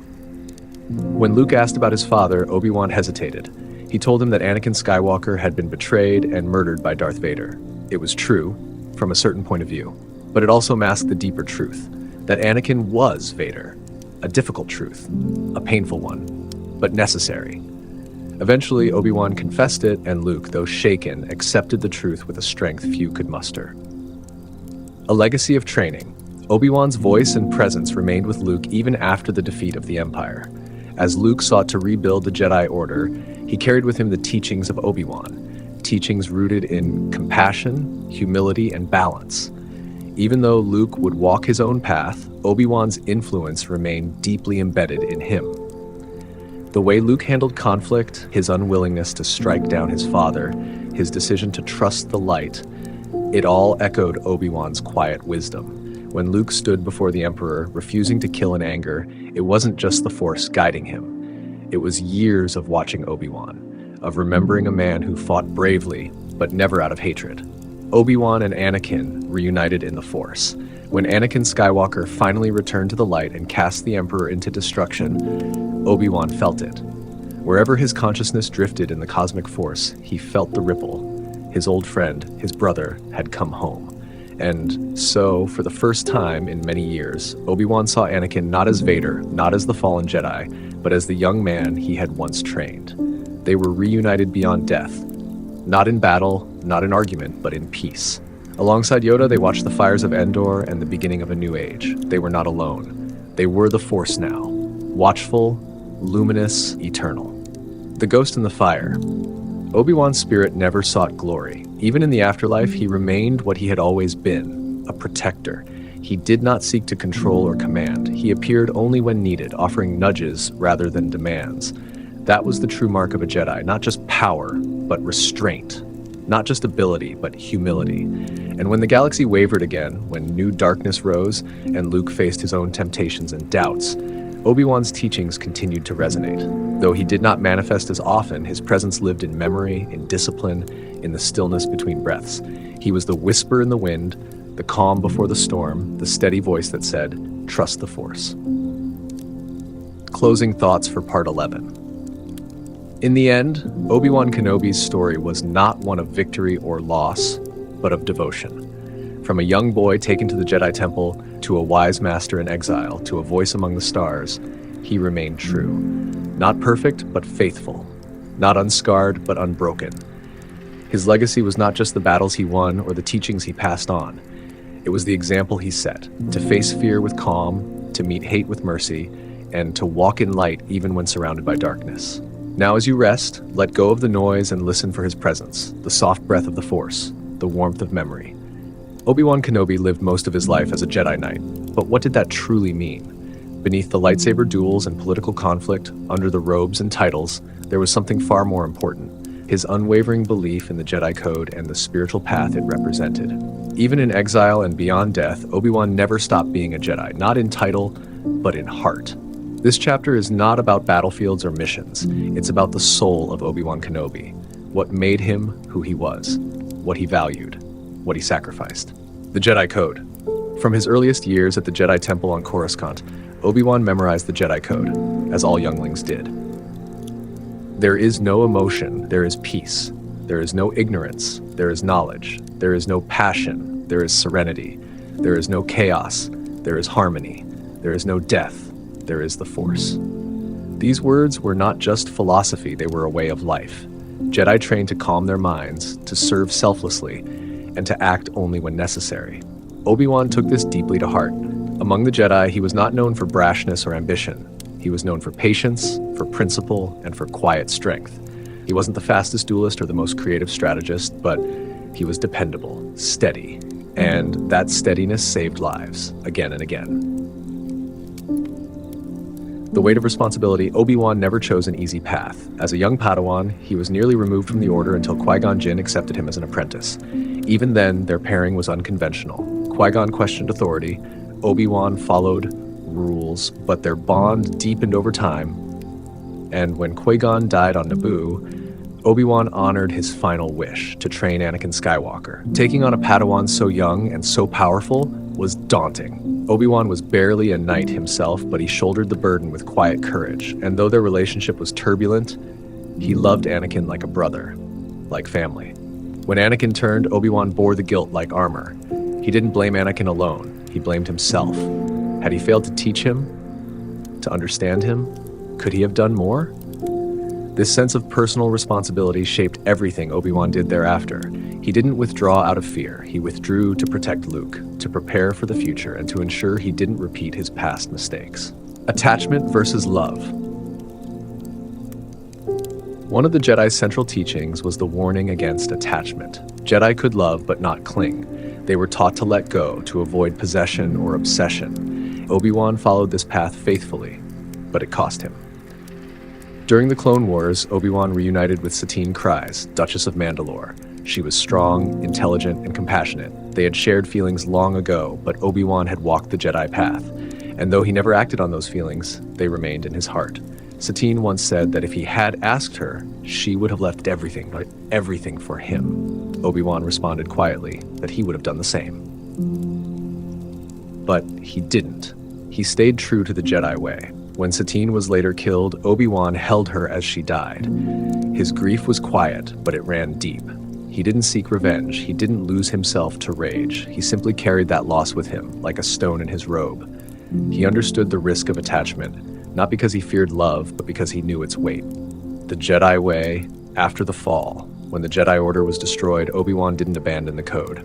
When Luke asked about his father, Obi-Wan hesitated. He told him that Anakin Skywalker had been betrayed and murdered by Darth Vader. It was true, from a certain point of view, but it also masked the deeper truth, that Anakin was Vader. A difficult truth, a painful one, but necessary. Eventually, Obi-Wan confessed it, and Luke, though shaken, accepted the truth with a strength few could muster. A legacy of training. Obi-Wan's voice and presence remained with Luke even after the defeat of the Empire. As Luke sought to rebuild the Jedi Order, he carried with him the teachings of Obi-Wan, teachings rooted in compassion, humility, and balance. Even though Luke would walk his own path, Obi-Wan's influence remained deeply embedded in him. The way Luke handled conflict, his unwillingness to strike down his father, his decision to trust the light, it all echoed Obi-Wan's quiet wisdom. When Luke stood before the Emperor, refusing to kill in anger, it wasn't just the Force guiding him. It was years of watching Obi-Wan, of remembering a man who fought bravely, but never out of hatred. Obi-Wan and Anakin reunited in the Force. When Anakin Skywalker finally returned to the light and cast the Emperor into destruction, Obi-Wan felt it. Wherever his consciousness drifted in the cosmic force, he felt the ripple. His old friend, his brother, had come home. And so, for the first time in many years, Obi-Wan saw Anakin not as Vader, not as the fallen Jedi, but as the young man he had once trained. They were reunited beyond death. Not in battle, not in argument, but in peace. Alongside Yoda, they watched the fires of Endor and the beginning of a new age. They were not alone. They were the Force now. Watchful, luminous, eternal. The ghost in the fire. Obi-Wan's spirit never sought glory. Even in the afterlife, he remained what he had always been, a protector. He did not seek to control or command. He appeared only when needed, offering nudges rather than demands. That was the true mark of a Jedi, not just power, but restraint. Not just ability, but humility. And when the galaxy wavered again, when new darkness rose, and Luke faced his own temptations and doubts, Obi-Wan's teachings continued to resonate. Though he did not manifest as often, his presence lived in memory, in discipline, in the stillness between breaths. He was the whisper in the wind, the calm before the storm, the steady voice that said, "Trust the Force." Closing thoughts for Part 11. In the end, Obi-Wan Kenobi's story was not one of victory or loss, but of devotion. From a young boy taken to the Jedi Temple, to a wise master in exile, to a voice among the stars, he remained true. Not perfect, but faithful. Not unscarred, but unbroken. His legacy was not just the battles he won or the teachings he passed on. It was the example he set, to face fear with calm, to meet hate with mercy, and to walk in light even when surrounded by darkness. Now as you rest, let go of the noise and listen for his presence, the soft breath of the Force, the warmth of memory. Obi-Wan Kenobi lived most of his life as a Jedi Knight, but what did that truly mean? Beneath the lightsaber duels and political conflict, under the robes and titles, there was something far more important: his unwavering belief in the Jedi Code and the spiritual path it represented. Even in exile and beyond death, Obi-Wan never stopped being a Jedi, not in title, but in heart. This chapter is not about battlefields or missions. It's about the soul of Obi-Wan Kenobi, what made him who he was, what he valued, what he sacrificed. The Jedi Code. From his earliest years at the Jedi Temple on Coruscant, Obi-Wan memorized the Jedi Code, as all younglings did. There is no emotion, there is peace. There is no ignorance, there is knowledge. There is no passion, there is serenity. There is no chaos, there is harmony. There is no death, there is the Force. These words were not just philosophy, they were a way of life. Jedi trained to calm their minds, to serve selflessly, and to act only when necessary. Obi-Wan took this deeply to heart. Among the Jedi, he was not known for brashness or ambition. He was known for patience, for principle, and for quiet strength. He wasn't the fastest duelist or the most creative strategist, but he was dependable, steady, and that steadiness saved lives, again and again. The weight of responsibility. Obi-Wan never chose an easy path. As a young Padawan, he was nearly removed from the Order until Qui-Gon Jinn accepted him as an apprentice. Even then, their pairing was unconventional. Qui-Gon questioned authority, Obi-Wan followed rules, but their bond deepened over time. And when Qui-Gon died on Naboo, Obi-Wan honored his final wish to train Anakin Skywalker. Taking on a Padawan so young and so powerful was daunting. Obi-Wan was barely a knight himself, but he shouldered the burden with quiet courage. And though their relationship was turbulent, he loved Anakin like a brother, like family. When Anakin turned, Obi-Wan bore the guilt like armor. He didn't blame Anakin alone. He blamed himself. Had he failed to teach him, to understand him, could he have done more? This sense of personal responsibility shaped everything Obi-Wan did thereafter. He didn't withdraw out of fear. He withdrew to protect Luke, to prepare for the future, and to ensure he didn't repeat his past mistakes. Attachment versus love. One of the Jedi's central teachings was the warning against attachment. Jedi could love but not cling. They were taught to let go, to avoid possession or obsession. Obi-Wan followed this path faithfully, but it cost him. During the Clone Wars, Obi-Wan reunited with Satine Kryze, Duchess of Mandalore. She was strong, intelligent, and compassionate. They had shared feelings long ago, but Obi-Wan had walked the Jedi path. And though he never acted on those feelings, they remained in his heart. Satine once said that if he had asked her, she would have left everything for him. Obi-Wan responded quietly that he would have done the same. But he didn't. He stayed true to the Jedi way. When Satine was later killed, Obi-Wan held her as she died. His grief was quiet, but it ran deep. He didn't seek revenge. He didn't lose himself to rage. He simply carried that loss with him, like a stone in his robe. He understood the risk of attachment, not because he feared love, but because he knew its weight. The Jedi way, after the fall, when the Jedi Order was destroyed, Obi-Wan didn't abandon the code.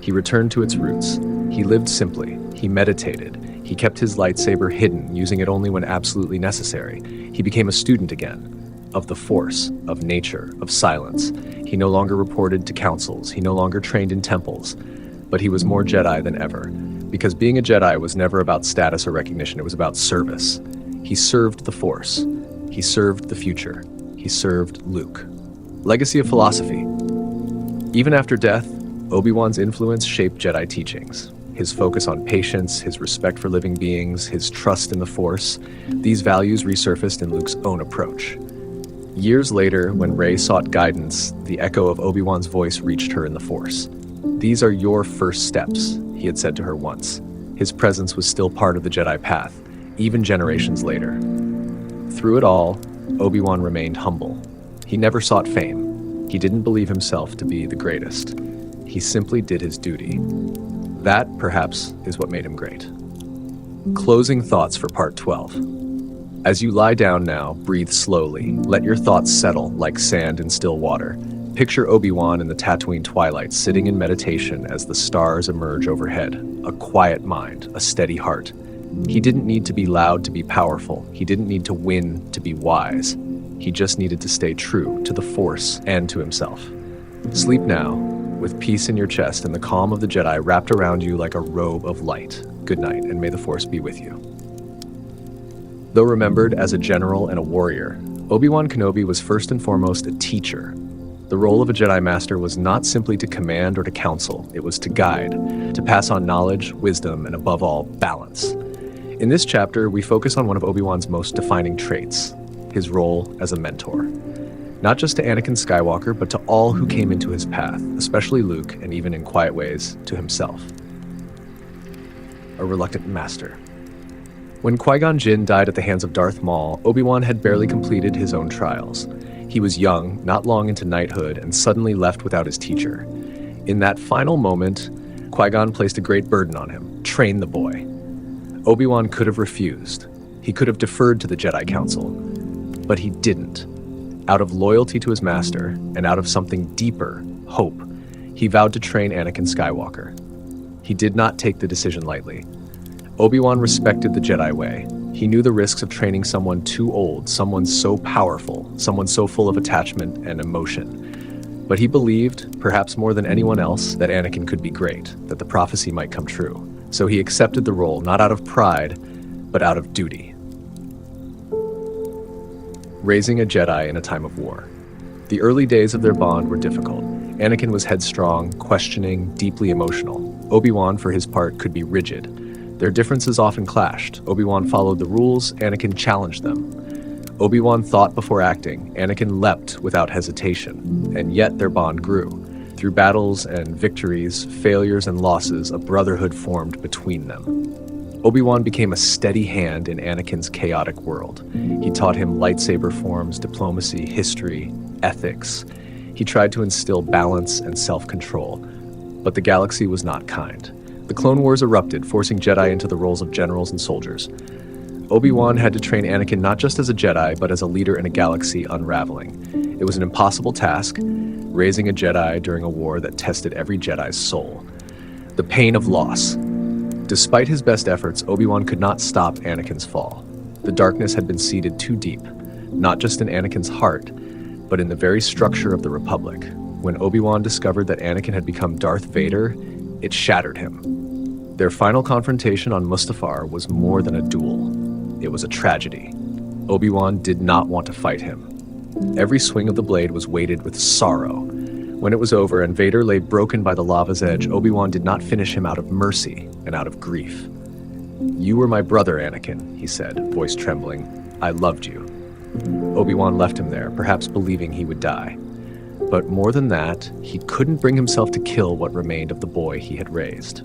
He returned to its roots. He lived simply. He meditated. He kept his lightsaber hidden, using it only when absolutely necessary. He became a student again, of the Force, of nature, of silence. He no longer reported to councils. He no longer trained in temples. But he was more Jedi than ever, because being a Jedi was never about status or recognition. It was about service. He served the Force. He served the future. He served Luke. Legacy of philosophy. Even after death, Obi-Wan's influence shaped Jedi teachings. His focus on patience, his respect for living beings, his trust in the Force, these values resurfaced in Luke's own approach. Years later, when Rey sought guidance, the echo of Obi-Wan's voice reached her in the Force. "These are your first steps," he had said to her once. His presence was still part of the Jedi path, even generations later. Through it all, Obi-Wan remained humble. He never sought fame. He didn't believe himself to be the greatest. He simply did his duty. That, perhaps, is what made him great. Closing thoughts for part 12. As you lie down now, breathe slowly. Let your thoughts settle like sand in still water. Picture Obi-Wan in the Tatooine twilight, sitting in meditation as the stars emerge overhead. A quiet mind, a steady heart. He didn't need to be loud to be powerful. He didn't need to win to be wise. He just needed to stay true to the Force and to himself. Sleep now, with peace in your chest and the calm of the Jedi wrapped around you like a robe of light. Good night, and may the Force be with you. Though remembered as a general and a warrior, Obi-Wan Kenobi was first and foremost a teacher. The role of a Jedi Master was not simply to command or to counsel, it was to guide, to pass on knowledge, wisdom, and above all, balance. In this chapter, we focus on one of Obi-Wan's most defining traits, his role as a mentor. Not just to Anakin Skywalker, but to all who came into his path, especially Luke, and even in quiet ways, to himself. A reluctant master. When Qui-Gon Jinn died at the hands of Darth Maul, Obi-Wan had barely completed his own trials. He was young, not long into knighthood, and suddenly left without his teacher. In that final moment, Qui-Gon placed a great burden on him: train the boy. Obi-Wan could have refused. He could have deferred to the Jedi Council, but he didn't. Out of loyalty to his master, and out of something deeper, hope, he vowed to train Anakin Skywalker. He did not take the decision lightly. Obi-Wan respected the Jedi way. He knew the risks of training someone too old, someone so powerful, someone so full of attachment and emotion. But he believed, perhaps more than anyone else, that Anakin could be great, that the prophecy might come true. So he accepted the role, not out of pride, but out of duty. Raising a Jedi in a time of war. The early days of their bond were difficult. Anakin was headstrong, questioning, deeply emotional. Obi-Wan, for his part, could be rigid. Their differences often clashed. Obi-Wan followed the rules, Anakin challenged them. Obi-Wan thought before acting, Anakin leapt without hesitation, and yet their bond grew. Through battles and victories, failures and losses, a brotherhood formed between them. Obi-Wan became a steady hand in Anakin's chaotic world. He taught him lightsaber forms, diplomacy, history, ethics. He tried to instill balance and self-control, but the galaxy was not kind. The Clone Wars erupted, forcing Jedi into the roles of generals and soldiers. Obi-Wan had to train Anakin not just as a Jedi, but as a leader in a galaxy unraveling. It was an impossible task, raising a Jedi during a war that tested every Jedi's soul. The pain of loss. Despite his best efforts, Obi-Wan could not stop Anakin's fall. The darkness had been seeded too deep, not just in Anakin's heart, but in the very structure of the Republic. When Obi-Wan discovered that Anakin had become Darth Vader, it shattered him. Their final confrontation on Mustafar was more than a duel. It was a tragedy. Obi-Wan did not want to fight him. Every swing of the blade was weighted with sorrow. When it was over and Vader lay broken by the lava's edge, Obi-Wan did not finish him out of mercy and out of grief. "You were my brother, Anakin," he said, voice trembling. "I loved you." Obi-Wan left him there, perhaps believing he would die. But more than that, he couldn't bring himself to kill what remained of the boy he had raised.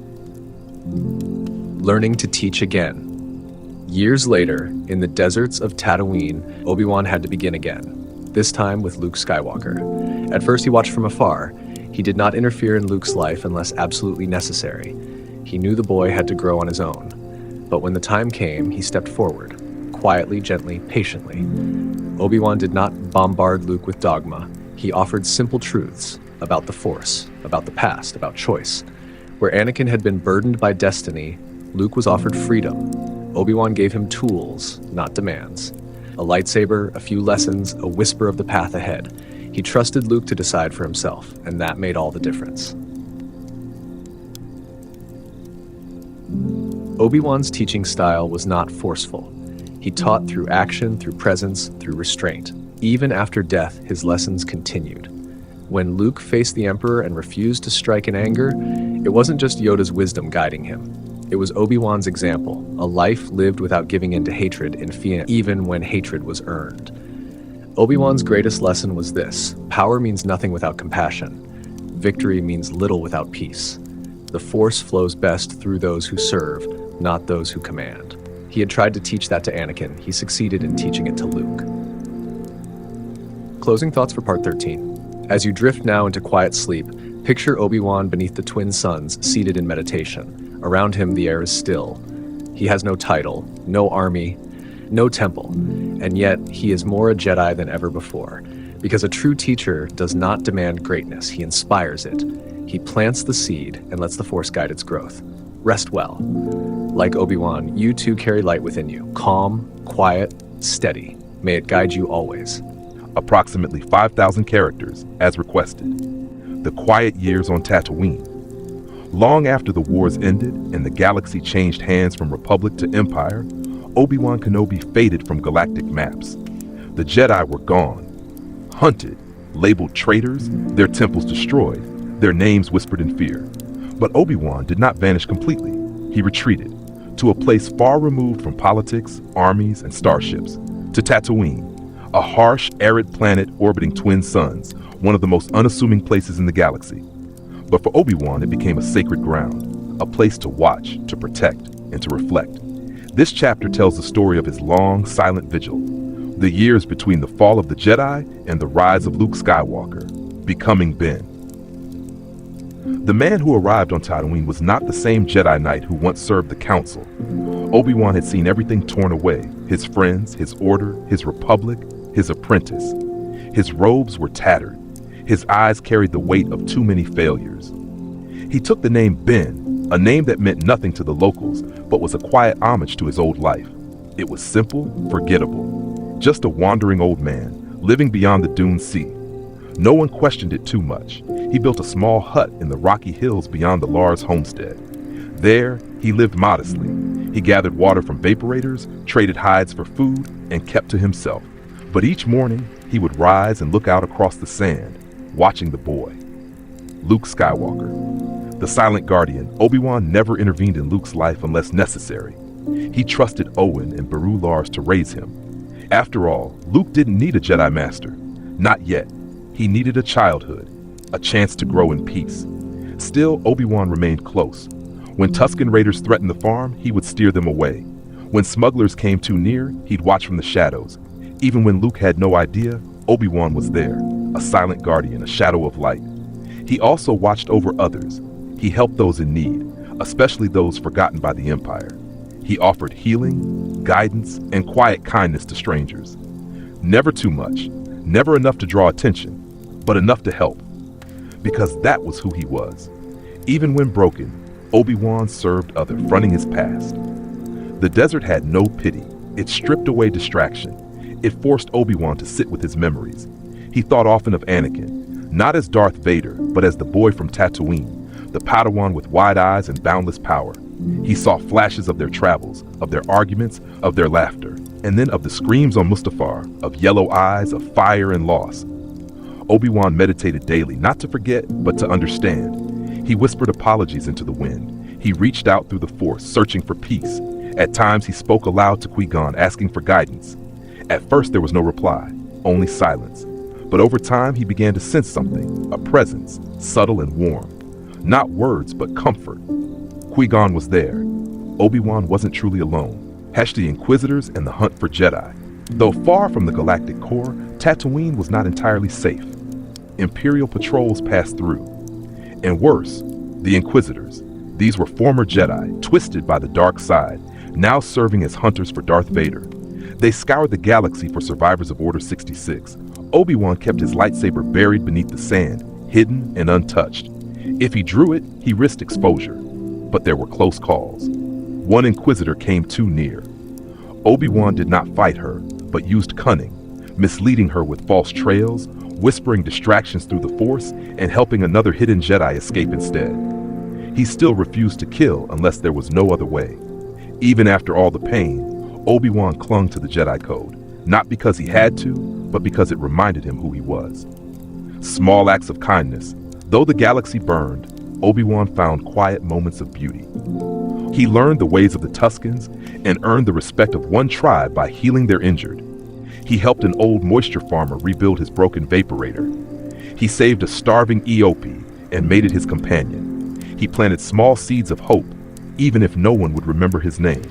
Learning to teach again. Years later, in the deserts of Tatooine, Obi-Wan had to begin again, this time with Luke Skywalker. At first he watched from afar. He did not interfere in Luke's life unless absolutely necessary. He knew the boy had to grow on his own. But when the time came, he stepped forward, quietly, gently, patiently. Obi-Wan did not bombard Luke with dogma. He offered simple truths about the Force, about the past, about choice. Where Anakin had been burdened by destiny, Luke was offered freedom. Obi-Wan gave him tools, not demands. A lightsaber, a few lessons, a whisper of the path ahead. He trusted Luke to decide for himself, and that made all the difference. Obi-Wan's teaching style was not forceful. He taught through action, through presence, through restraint. Even after death, his lessons continued. When Luke faced the Emperor and refused to strike in anger, it wasn't just Yoda's wisdom guiding him. It was Obi-Wan's example, a life lived without giving in to hatred in fear, even when hatred was earned. Obi-Wan's greatest lesson was this: power means nothing without compassion. Victory means little without peace. The Force flows best through those who serve, not those who command. He had tried to teach that to Anakin. He succeeded in teaching it to Luke. Closing thoughts for part 13. As you drift now into quiet sleep, picture Obi-Wan beneath the twin suns, seated in meditation. Around him, the air is still. He has no title, no army, no temple, and yet he is more a Jedi than ever before. Because a true teacher does not demand greatness, he inspires it. He plants the seed and lets the Force guide its growth. Rest well. Like Obi-Wan, you too carry light within you, calm, quiet, steady. May it guide you always.
Approximately 5,000 characters, as requested. The quiet years on Tatooine. Long after the wars ended and the galaxy changed hands from Republic to Empire, Obi-Wan Kenobi faded from galactic maps. The Jedi were gone, hunted, labeled traitors, their temples destroyed, their names whispered in fear. But Obi-Wan did not vanish completely. He retreated to a place far removed from politics, armies, and starships, to Tatooine, a harsh, arid planet orbiting twin suns, one of the most unassuming places in the galaxy. But for Obi-Wan, it became a sacred ground, a place to watch, to protect, and to reflect. This chapter tells the story of his long, silent vigil, the years between the fall of the Jedi and the rise of Luke Skywalker, becoming Ben. The man who arrived on Tatooine was not the same Jedi Knight who once served the Council. Obi-Wan had seen everything torn away, his friends, his order, his republic, his apprentice. His robes were tattered. His eyes carried the weight of too many failures. He took the name Ben, a name that meant nothing to the locals, but was a quiet homage to his old life. It was simple, forgettable. Just a wandering old man, living beyond the Dune Sea. No one questioned it too much. He built a small hut in the rocky hills beyond the Lars homestead. There, he lived modestly. He gathered water from vaporators, traded hides for food, and kept to himself. But each morning, he would rise and look out across the sand, watching the boy. Luke Skywalker. The silent guardian, Obi-Wan never intervened in Luke's life unless necessary. He trusted Owen and Beru Lars to raise him. After all, Luke didn't need a Jedi Master. Not yet. He needed a childhood, a chance to grow in peace. Still, Obi-Wan remained close. When Tusken Raiders threatened the farm, he would steer them away. When smugglers came too near, he'd watch from the shadows. Even when Luke had no idea, Obi-Wan was there, a silent guardian, a shadow of light. He also watched over others. He helped those in need, especially those forgotten by the Empire. He offered healing, guidance, and quiet kindness to strangers. Never too much, never enough to draw attention, but enough to help. Because that was who he was. Even when broken, Obi-Wan served others, fronting his past. The desert had no pity. It stripped away distraction. It forced Obi-Wan to sit with his memories. He thought often of Anakin, not as Darth Vader, but as the boy from Tatooine, the Padawan with wide eyes and boundless power. He saw flashes of their travels, of their arguments, of their laughter, and then of the screams on Mustafar, of yellow eyes, of fire and loss. Obi-Wan meditated daily, not to forget, but to understand. He whispered apologies into the wind. He reached out through the Force, searching for peace. At times, he spoke aloud to Qui-Gon, asking for guidance. At first, there was no reply, only silence. But over time, he began to sense something, a presence, subtle and warm. Not words, but comfort. Qui-Gon was there. Obi-Wan wasn't truly alone. Hatched the Inquisitors and the hunt for Jedi. Though far from the galactic core, Tatooine was not entirely safe. Imperial patrols passed through. And worse, the Inquisitors. These were former Jedi, twisted by the dark side, now serving as hunters for Darth Vader. They scoured the galaxy for survivors of Order 66. Obi-Wan kept his lightsaber buried beneath the sand, hidden and untouched. If he drew it, he risked exposure. But there were close calls. One Inquisitor came too near. Obi-Wan did not fight her, but used cunning, misleading her with false trails, whispering distractions through the Force, and helping another hidden Jedi escape instead. He still refused to kill unless there was no other way. Even after all the pain, Obi-Wan clung to the Jedi Code, not because he had to, but because it reminded him who he was. Small acts of kindness. Though the galaxy burned, Obi-Wan found quiet moments of beauty. He learned the ways of the Tuskens and earned the respect of one tribe by healing their injured. He helped an old moisture farmer rebuild his broken vaporator. He saved a starving Eope and made it his companion. He planted small seeds of hope, even if no one would remember his name.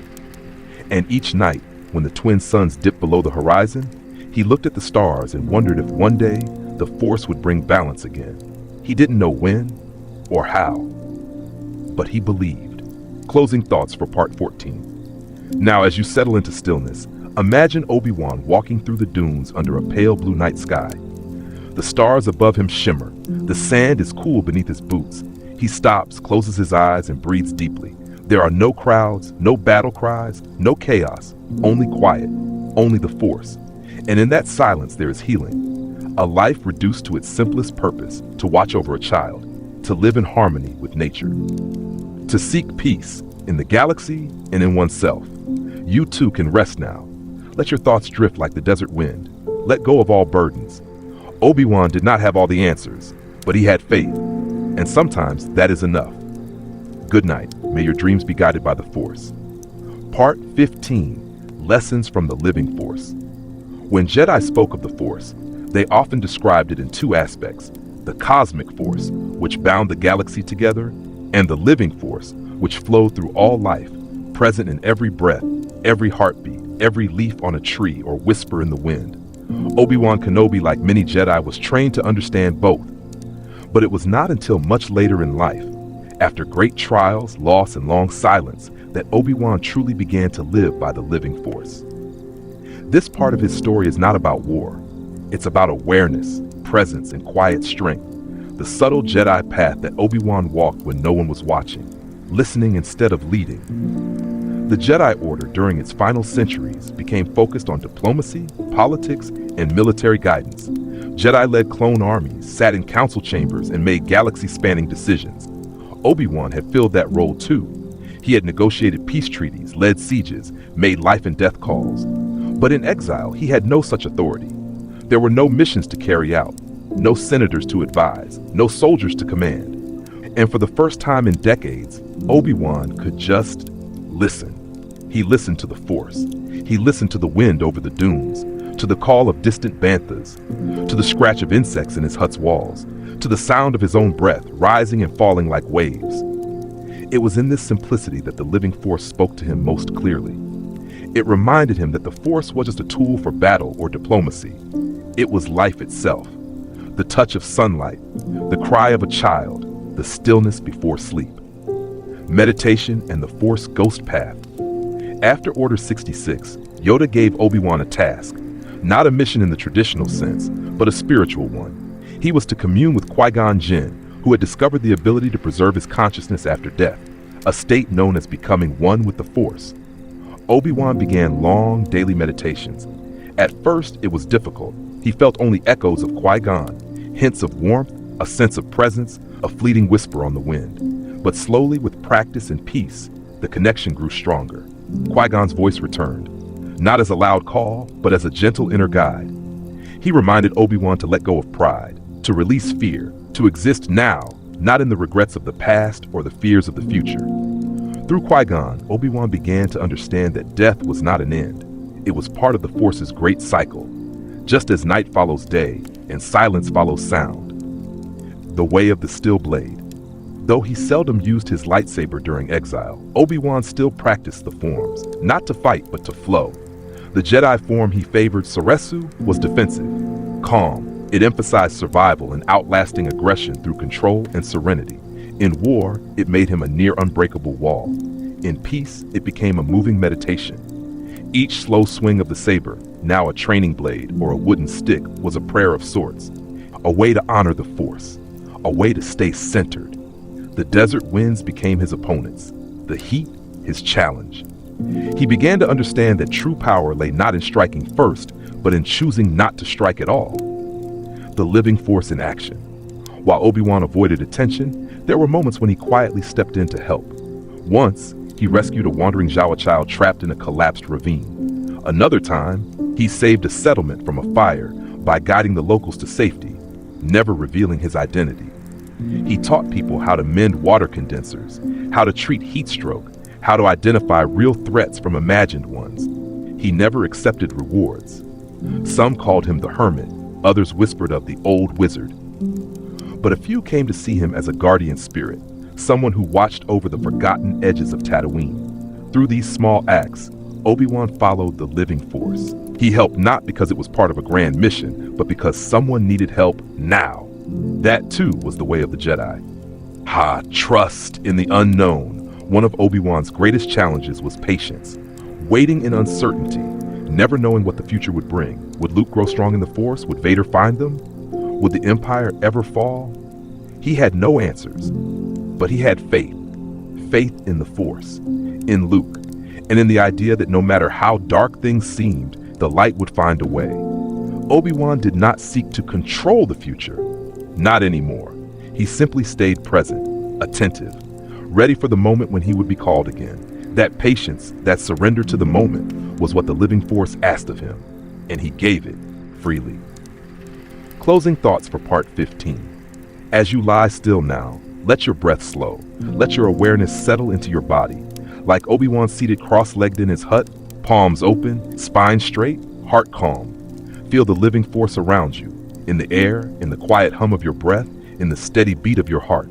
And each night, when the twin suns dipped below the horizon, he looked at the stars and wondered if one day the Force would bring balance again. He didn't know when or how, but he believed. Closing thoughts for part 14. Now, as you settle into stillness, imagine Obi-Wan walking through the dunes under a pale blue night sky. The stars above him shimmer. The sand is cool beneath his boots. He stops, closes his eyes, and breathes deeply. There are no crowds, no battle cries, no chaos, only quiet, only the Force. And in that silence there is healing. A life reduced to its simplest purpose, to watch over a child, to live in harmony with nature. To seek peace in the galaxy and in oneself. You too can rest now. Let your thoughts drift like the desert wind. Let go of all burdens. Obi-Wan did not have all the answers, but he had faith. And sometimes that is enough. Good night. May your dreams be guided by the Force. Part 15. Lessons from the Living Force. When Jedi spoke of the Force, they often described it in two aspects: the cosmic force, which bound the galaxy together, and the living force, which flowed through all life, present in every breath, every heartbeat, every leaf on a tree or whisper in the wind. Obi-Wan Kenobi, like many Jedi, was trained to understand both. But it was not until much later in life, after great trials, loss, and long silence, that Obi-Wan truly began to live by the living force. This part of his story is not about war. It's about awareness, presence, and quiet strength. The subtle Jedi path that Obi-Wan walked when no one was watching, listening instead of leading. The Jedi Order during its final centuries became focused on diplomacy, politics, and military guidance. Jedi led clone armies, sat in council chambers, and made galaxy-spanning decisions. Obi-Wan had filled that role too. He had negotiated peace treaties, led sieges, made life and death calls. But in exile, he had no such authority. There were no missions to carry out, no senators to advise, no soldiers to command. And for the first time in decades, Obi-Wan could just listen. He listened to the Force. He listened to the wind over the dunes, to the call of distant banthas, to the scratch of insects in his hut's walls, to the sound of his own breath rising and falling like waves. It was in this simplicity that the living Force spoke to him most clearly. It reminded him that the Force was just a tool for battle or diplomacy. It was life itself. The touch of sunlight, the cry of a child, the stillness before sleep. Meditation and the Force ghost path. After Order 66, Yoda gave Obi-Wan a task, not a mission in the traditional sense, but a spiritual one. He was to commune with Qui-Gon Jinn, who had discovered the ability to preserve his consciousness after death, a state known as becoming one with the Force. Obi-Wan began long daily meditations. At first, it was difficult. He felt only echoes of Qui-Gon, hints of warmth, a sense of presence, a fleeting whisper on the wind. But slowly, with practice and peace, the connection grew stronger. Qui-Gon's voice returned, not as a loud call, but as a gentle inner guide. He reminded Obi-Wan to let go of pride, to release fear, to exist now, not in the regrets of the past or the fears of the future. Through Qui-Gon, Obi-Wan began to understand that death was not an end. It was part of the Force's great cycle, just as night follows day and silence follows sound. The way of the still blade. Though he seldom used his lightsaber during Exile, Obi-Wan still practiced the forms, not to fight but to flow. The Jedi form he favored, Soresu, was defensive, calm. It emphasized survival and outlasting aggression through control and serenity. In war, it made him a near unbreakable wall. In peace, it became a moving meditation. Each slow swing of the saber, now a training blade or a wooden stick, was a prayer of sorts, a way to honor the Force, a way to stay centered. The desert winds became his opponents, the heat his challenge. He began to understand that true power lay not in striking first, but in choosing not to strike at all. The living Force in action. While Obi-Wan avoided attention, there were moments when he quietly stepped in to help. Once, he rescued a wandering Jawa child trapped in a collapsed ravine. Another time, he saved a settlement from a fire by guiding the locals to safety, never revealing his identity. He taught people how to mend water condensers, how to treat heat stroke, how to identify real threats from imagined ones. He never accepted rewards. Some called him the hermit, others whispered of the old wizard. But a few came to see him as a guardian spirit, someone who watched over the forgotten edges of Tatooine. Through these small acts, Obi-Wan followed the living Force. He helped not because it was part of a grand mission, but because someone needed help now. That too was the way of the Jedi. Trust in the unknown. One of Obi-Wan's greatest challenges was patience, waiting in uncertainty, never knowing what the future would bring. Would Luke grow strong in the Force? Would Vader find them? Would the Empire ever fall? He had no answers, but he had faith. Faith in the Force, in Luke, and in the idea that no matter how dark things seemed, the light would find a way. Obi-Wan did not seek to control the future. Not anymore. He simply stayed present, attentive, ready for the moment when he would be called again. That patience, that surrender to the moment, was what the living Force asked of him, and he gave it freely. Closing thoughts for part 15. As you lie still now, let your breath slow. Let your awareness settle into your body. Like Obi-Wan seated cross-legged in his hut, palms open, spine straight, heart calm. Feel the living Force around you, in the air, in the quiet hum of your breath, in the steady beat of your heart.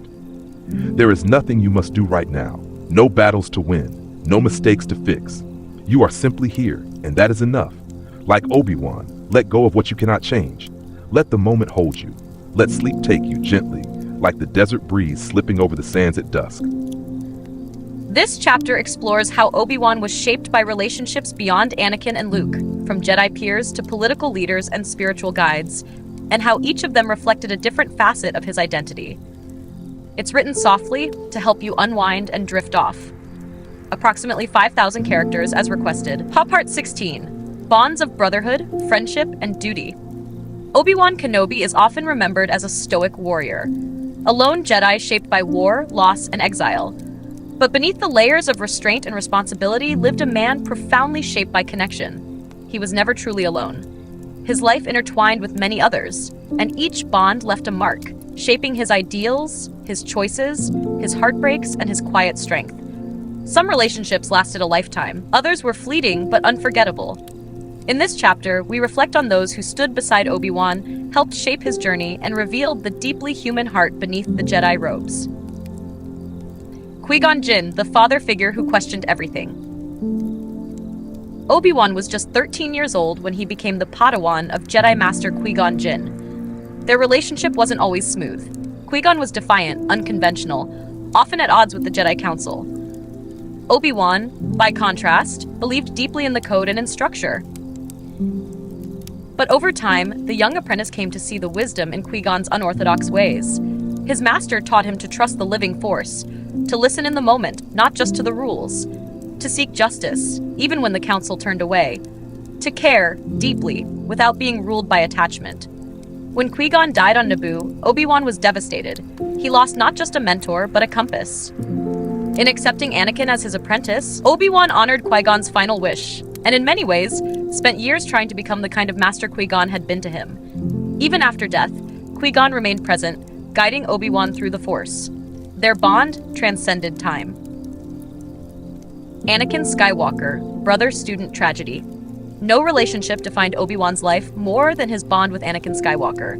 There is nothing you must do right now. No battles to win, no mistakes to fix. You are simply here, and that is enough. Like Obi-Wan, let go of what you cannot change. Let the moment hold you. Let sleep take you gently, like the desert breeze slipping over the sands at dusk.
This chapter explores how Obi-Wan was shaped by relationships beyond Anakin and Luke, from Jedi peers to political leaders and spiritual guides, and how each of them reflected a different facet of his identity. It's written softly to help you unwind and drift off. Approximately 5,000 characters as requested. Part 16, Bonds of Brotherhood, Friendship, and Duty. Obi-Wan Kenobi is often remembered as a stoic warrior, a lone Jedi shaped by war, loss, and exile. But beneath the layers of restraint and responsibility lived a man profoundly shaped by connection. He was never truly alone. his life intertwined with many others, and each bond left a mark, shaping his ideals, his choices, his heartbreaks, and his quiet strength. Some relationships lasted a lifetime, others were fleeting but unforgettable. In this chapter, we reflect on those who stood beside Obi-Wan, helped shape his journey, and revealed the deeply human heart beneath the Jedi robes. Qui-Gon Jinn, the father figure who questioned everything. Obi-Wan was just 13 years old when he became the Padawan of Jedi Master Qui-Gon Jinn. Their relationship wasn't always smooth. Qui-Gon was defiant, unconventional, often at odds with the Jedi Council. Obi-Wan, by contrast, believed deeply in the code and in structure. But over time, the young apprentice came to see the wisdom in Qui-Gon's unorthodox ways. His master taught him to trust the living force, to listen in the moment, not just to the rules, to seek justice, even when the council turned away, to care deeply, without being ruled by attachment. When Qui-Gon died on Naboo, Obi-Wan was devastated. He lost not just a mentor, but a compass. In accepting Anakin as his apprentice, Obi-Wan honored Qui-Gon's final wish, and in many ways, spent years trying to become the kind of master Qui-Gon had been to him. Even after death, Qui-Gon remained present, guiding Obi-Wan through the Force. Their bond transcended time. Anakin Skywalker, brother-student tragedy. No relationship defined Obi-Wan's life more than his bond with Anakin Skywalker.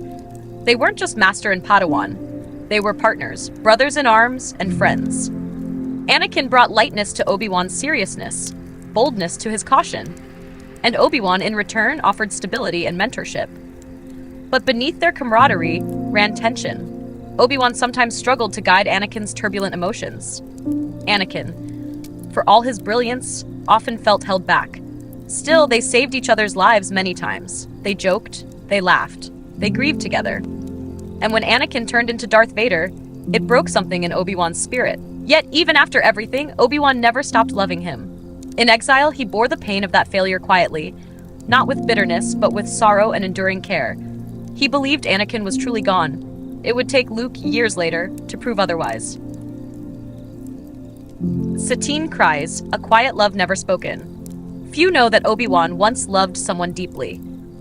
They weren't just master and Padawan. They were partners, brothers in arms, and friends. Anakin brought lightness to Obi-Wan's seriousness, boldness to his caution, and Obi-Wan in return offered stability and mentorship. But beneath their camaraderie ran tension. Obi-Wan sometimes struggled to guide Anakin's turbulent emotions. Anakin, for all his brilliance, often felt held back. Still, they saved each other's lives many times. They joked, they laughed, they grieved together. And when Anakin turned into Darth Vader, it broke something in Obi-Wan's spirit. Yet, even after everything, Obi-Wan never stopped loving him. In Exile, he bore the pain of that failure quietly, not with bitterness, but with sorrow and enduring care. He believed Anakin was truly gone. It would take Luke years later to prove otherwise. Satine cries, a quiet love never spoken. Few know that Obi-Wan once loved someone deeply.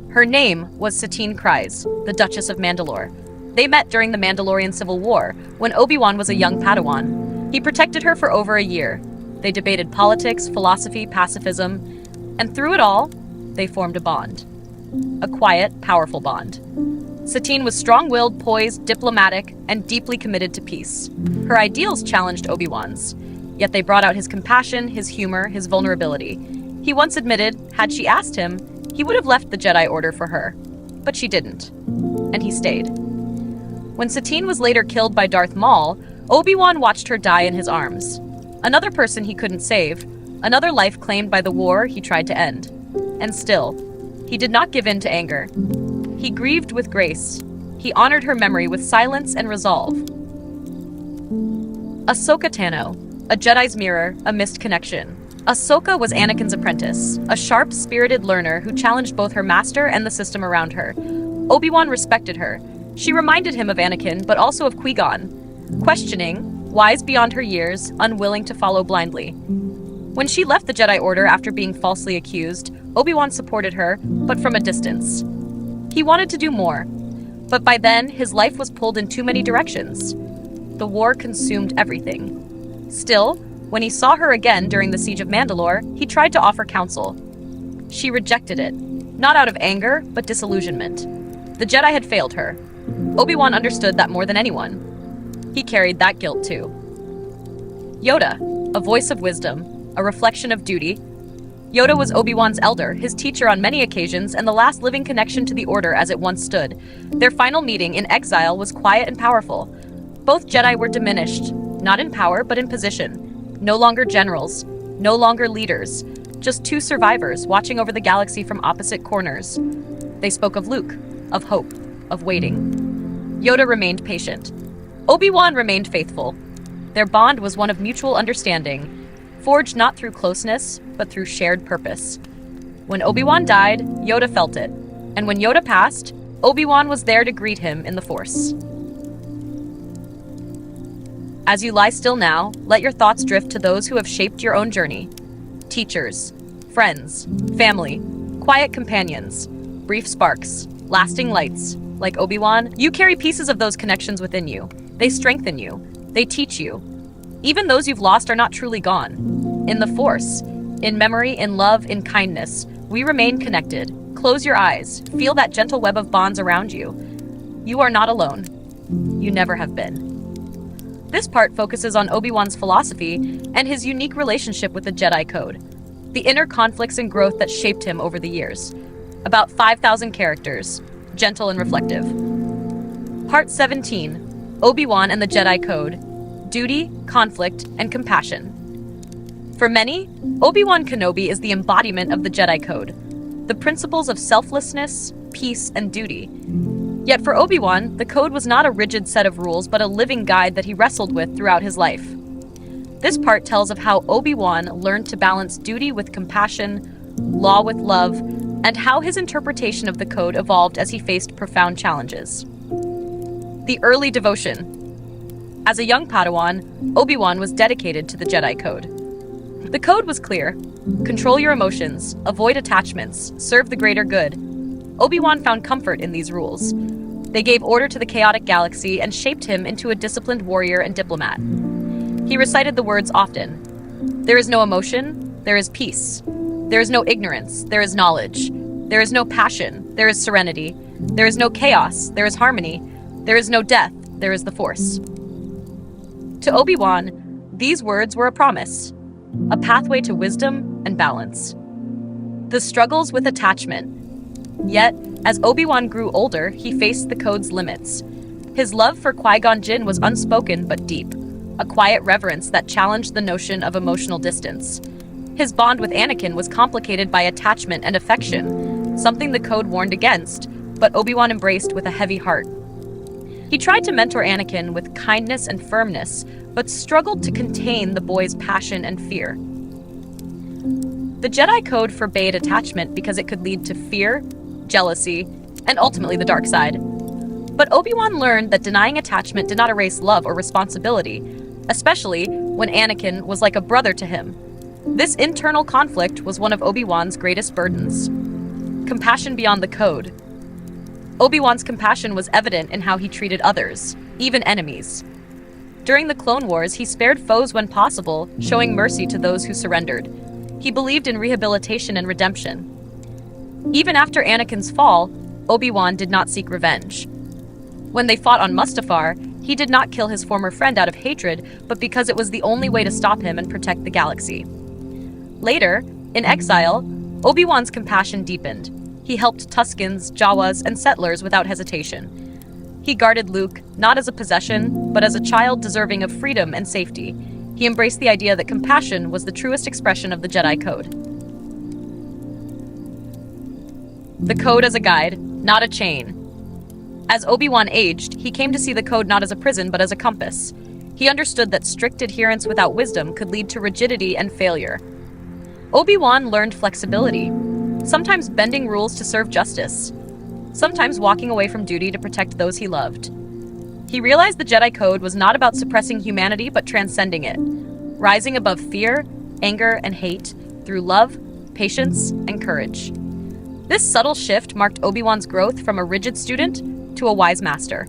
Her name was Satine Kryze, the Duchess of Mandalore. They met during the Mandalorian Civil War, when Obi-Wan was a young Padawan. He protected her for over a year. They debated politics, philosophy, pacifism, and through it all, they formed a bond. A quiet, powerful bond. Satine was strong-willed, poised, diplomatic, and deeply committed to peace. Her ideals challenged Obi-Wan's, yet they brought out his compassion, his humor, his vulnerability. He once admitted, had she asked him, he would have left the Jedi Order for her. But she didn't. And he stayed. When Satine was later killed by Darth Maul, Obi-Wan watched her die in his arms. Another person he couldn't save, another life claimed by the war he tried to end. And still, he did not give in to anger. He grieved with grace. He honored her memory with silence and resolve. Ahsoka Tano, a Jedi's mirror, a missed connection. Ahsoka was Anakin's apprentice, a sharp-spirited learner who challenged both her master and the system around her. Obi-Wan respected her. She reminded him of Anakin, but also of Qui-Gon. Questioning, wise beyond her years, unwilling to follow blindly. When she left the Jedi Order after being falsely accused, Obi-Wan supported her, but from a distance. He wanted to do more, but by then, his life was pulled in too many directions. The war consumed everything. Still, when he saw her again during the Siege of Mandalore, he tried to offer counsel. She rejected it, not out of anger, but disillusionment. The Jedi had failed her. Obi-Wan understood that more than anyone. He carried that guilt too. Yoda, a voice of wisdom, a reflection of duty. Yoda was Obi-Wan's elder, his teacher on many occasions, and the last living connection to the Order as it once stood. Their final meeting in Exile was quiet and powerful. Both Jedi were diminished, not in power, but in position. No longer generals, no longer leaders, just two survivors watching over the galaxy from opposite corners. They spoke of Luke, of hope, of waiting. Yoda remained patient. Obi-Wan remained faithful. Their bond was one of mutual understanding, forged not through closeness, but through shared purpose. When Obi-Wan died, Yoda felt it. And when Yoda passed, Obi-Wan was there to greet him in the Force. As you lie still now, let your thoughts drift to those who have shaped your own journey. Teachers, friends, family, quiet companions. brief sparks, lasting lights. Like Obi-Wan, you carry pieces of those connections within you. They strengthen you. They teach you. Even those you've lost are not truly gone. In the Force, in memory, in love, in kindness, we remain connected. Close your eyes. Feel that gentle web of bonds around you. You are not alone. You never have been. This part focuses on Obi-Wan's philosophy and his unique relationship with the Jedi Code, the inner conflicts and growth that shaped him over the years. About 5,000 characters, gentle and reflective. Part 17, Obi-Wan and the Jedi Code, Duty, Conflict, and Compassion. For many, Obi-Wan Kenobi is the embodiment of the Jedi Code, the principles of selflessness, peace, and duty. Yet for Obi-Wan, the code was not a rigid set of rules, but a living guide that he wrestled with throughout his life. This part tells of how Obi-Wan learned to balance duty with compassion, law with love, and how his interpretation of the code evolved as he faced profound challenges. The early devotion. As a young Padawan, Obi-Wan was dedicated to the Jedi Code. The code was clear. Control your emotions, avoid attachments, serve the greater good. Obi-Wan found comfort in these rules. They gave order to the chaotic galaxy and shaped him into a disciplined warrior and diplomat. He recited the words often. There is no emotion, there is peace. There is no ignorance, there is knowledge. There is no passion, there is serenity. There is no chaos, there is harmony. There is no death, there is the Force. To Obi-Wan, these words were a promise, a pathway to wisdom and balance. The struggles with attachment. Yet, as Obi-Wan grew older, he faced the code's limits. His love for Qui-Gon Jinn was unspoken but deep, a quiet reverence that challenged the notion of emotional distance. His bond with Anakin was complicated by attachment and affection, something the code warned against, but Obi-Wan embraced with a heavy heart. He tried to mentor Anakin with kindness and firmness, but struggled to contain the boy's passion and fear. The Jedi Code forbade attachment because it could lead to fear, jealousy, and ultimately the dark side. But Obi-Wan learned that denying attachment did not erase love or responsibility, especially when Anakin was like a brother to him. This internal conflict was one of Obi-Wan's greatest burdens. Compassion beyond the code. Obi-Wan's compassion was evident in how he treated others, even enemies. During the Clone Wars, he spared foes when possible, showing mercy to those who surrendered. He believed in rehabilitation and redemption. Even after Anakin's fall, Obi-Wan did not seek revenge. When they fought on Mustafar, he did not kill his former friend out of hatred, but because it was the only way to stop him and protect the galaxy. Later, in Exile, Obi-Wan's compassion deepened. He helped Tuskens, Jawas, and settlers without hesitation. He guarded Luke, not as a possession, but as a child deserving of freedom and safety. He embraced the idea that compassion was the truest expression of the Jedi Code. The code as a guide, not a chain. As Obi-Wan aged, he came to see the code not as a prison, but as a compass. He understood that strict adherence without wisdom could lead to rigidity and failure. Obi-Wan learned flexibility, sometimes bending rules to serve justice, sometimes walking away from duty to protect those he loved. He realized the Jedi Code was not about suppressing humanity, but transcending it, rising above fear, anger, and hate through love, patience, and courage. This subtle shift marked Obi-Wan's growth from a rigid student to a wise master,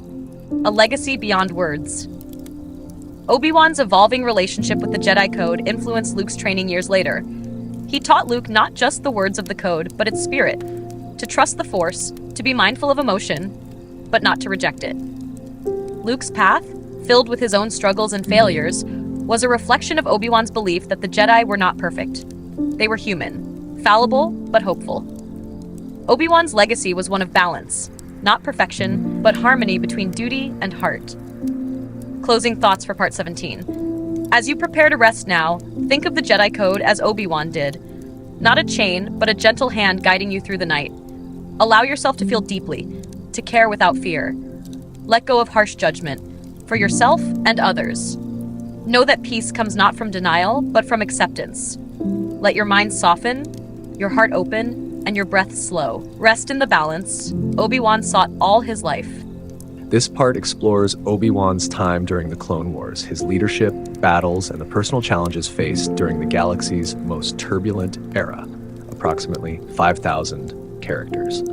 a legacy beyond words. Obi-Wan's evolving relationship with the Jedi Code influenced Luke's training years later. He taught Luke not just the words of the code, but its spirit, to trust the Force, to be mindful of emotion, but not to reject it. Luke's path, filled with his own struggles and failures, was a reflection of Obi-Wan's belief that the Jedi were not perfect. They were human, fallible, but hopeful. Obi-Wan's legacy was one of balance, not perfection, but harmony between duty and heart. Closing thoughts for Part 17. As you prepare to rest now, think of the Jedi Code as Obi-Wan did. Not a chain, but a gentle hand guiding you through the night. Allow yourself to feel deeply, to care without fear. Let go of harsh judgment, for yourself and others. Know that peace comes not from denial, but from acceptance. Let your mind soften, your heart open, and your breath slow. Rest in the balance Obi-Wan sought all his life.
This part explores Obi-Wan's time during the Clone Wars, his leadership, battles, and the personal challenges faced during the galaxy's most turbulent era, approximately 5,000 characters.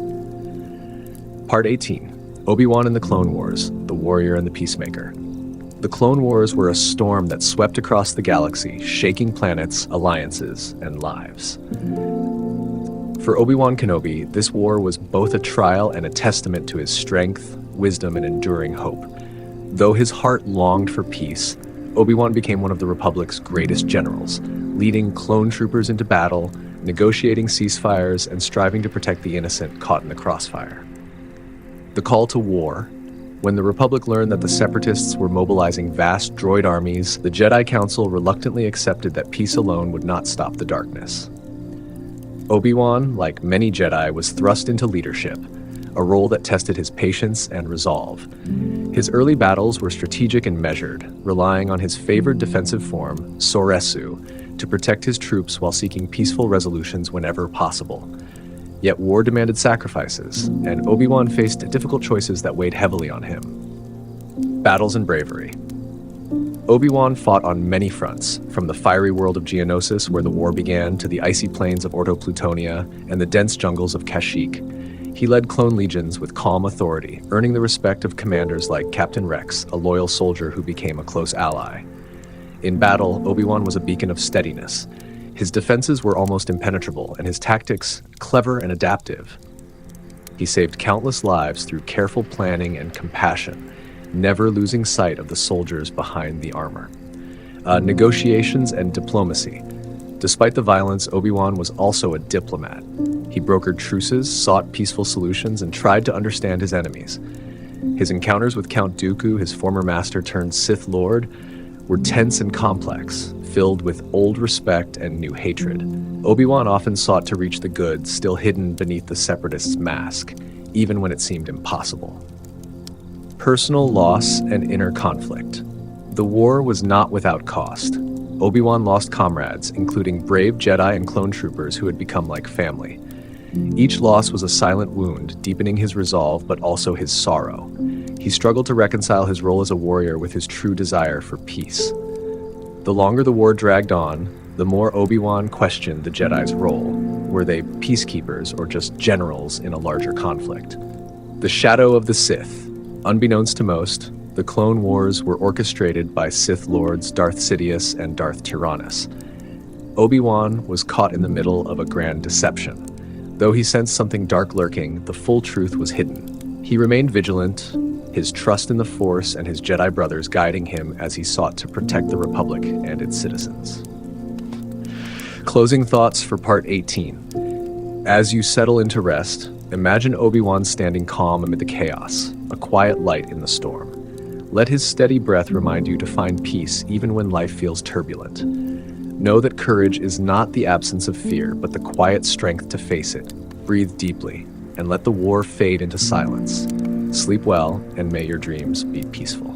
Part 18, Obi-Wan and the Clone Wars, the Warrior and the Peacemaker. The Clone Wars were a storm that swept across the galaxy, shaking planets, alliances, and lives. For Obi-Wan Kenobi, this war was both a trial and a testament to his strength, wisdom, and enduring hope. Though his heart longed for peace, Obi-Wan became one of the Republic's greatest generals, leading clone troopers into battle, negotiating ceasefires, and striving to protect the innocent caught in the crossfire. The call to war. When the Republic learned that the Separatists were mobilizing vast droid armies, the Jedi Council reluctantly accepted that peace alone would not stop the darkness. Obi-Wan, like many Jedi, was thrust into leadership, a role that tested his patience and resolve. His early battles were strategic and measured, relying on his favored defensive form, Soresu, to protect his troops while seeking peaceful resolutions whenever possible. Yet war demanded sacrifices, and Obi-Wan faced difficult choices that weighed heavily on him. Battles and bravery. Obi-Wan fought on many fronts, from the fiery world of Geonosis where the war began to the icy plains of Ordo Plutonia and the dense jungles of Kashyyyk. He led clone legions with calm authority, earning the respect of commanders like Captain Rex, a loyal soldier who became a close ally. In battle, Obi-Wan was a beacon of steadiness. His defenses were almost impenetrable, and his tactics clever and adaptive. He saved countless lives through careful planning and compassion, never losing sight of the soldiers behind the armor. Negotiations and diplomacy. Despite the violence, Obi-Wan was also a diplomat. He brokered truces, sought peaceful solutions, and tried to understand his enemies. His encounters with Count Dooku, his former master turned Sith Lord, were tense and complex, filled with old respect and new hatred. Obi-Wan often sought to reach the good, still hidden beneath the Separatists' mask, even when it seemed impossible. Personal loss and inner conflict. The war was not without cost. Obi-Wan lost comrades, including brave Jedi and clone troopers who had become like family. Each loss was a silent wound, deepening his resolve but also his sorrow. He struggled to reconcile his role as a warrior with his true desire for peace. The longer the war dragged on, the more Obi-Wan questioned the Jedi's role. Were they peacekeepers or just generals in a larger conflict? The shadow of the Sith. Unbeknownst to most, the Clone Wars were orchestrated by Sith Lords Darth Sidious and Darth Tyrannus. Obi-Wan was caught in the middle of a grand deception. Though he sensed something dark lurking, the full truth was hidden. He remained vigilant, his trust in the Force and his Jedi brothers guiding him as he sought to protect the Republic and its citizens. Closing thoughts for Part 18. As you settle into rest, imagine Obi-Wan standing calm amid the chaos, a quiet light in the storm. Let his steady breath remind you to find peace even when life feels turbulent. Know that courage is not the absence of fear, but the quiet strength to face it. Breathe deeply, and let the war fade into silence. Sleep well, and may your dreams be peaceful.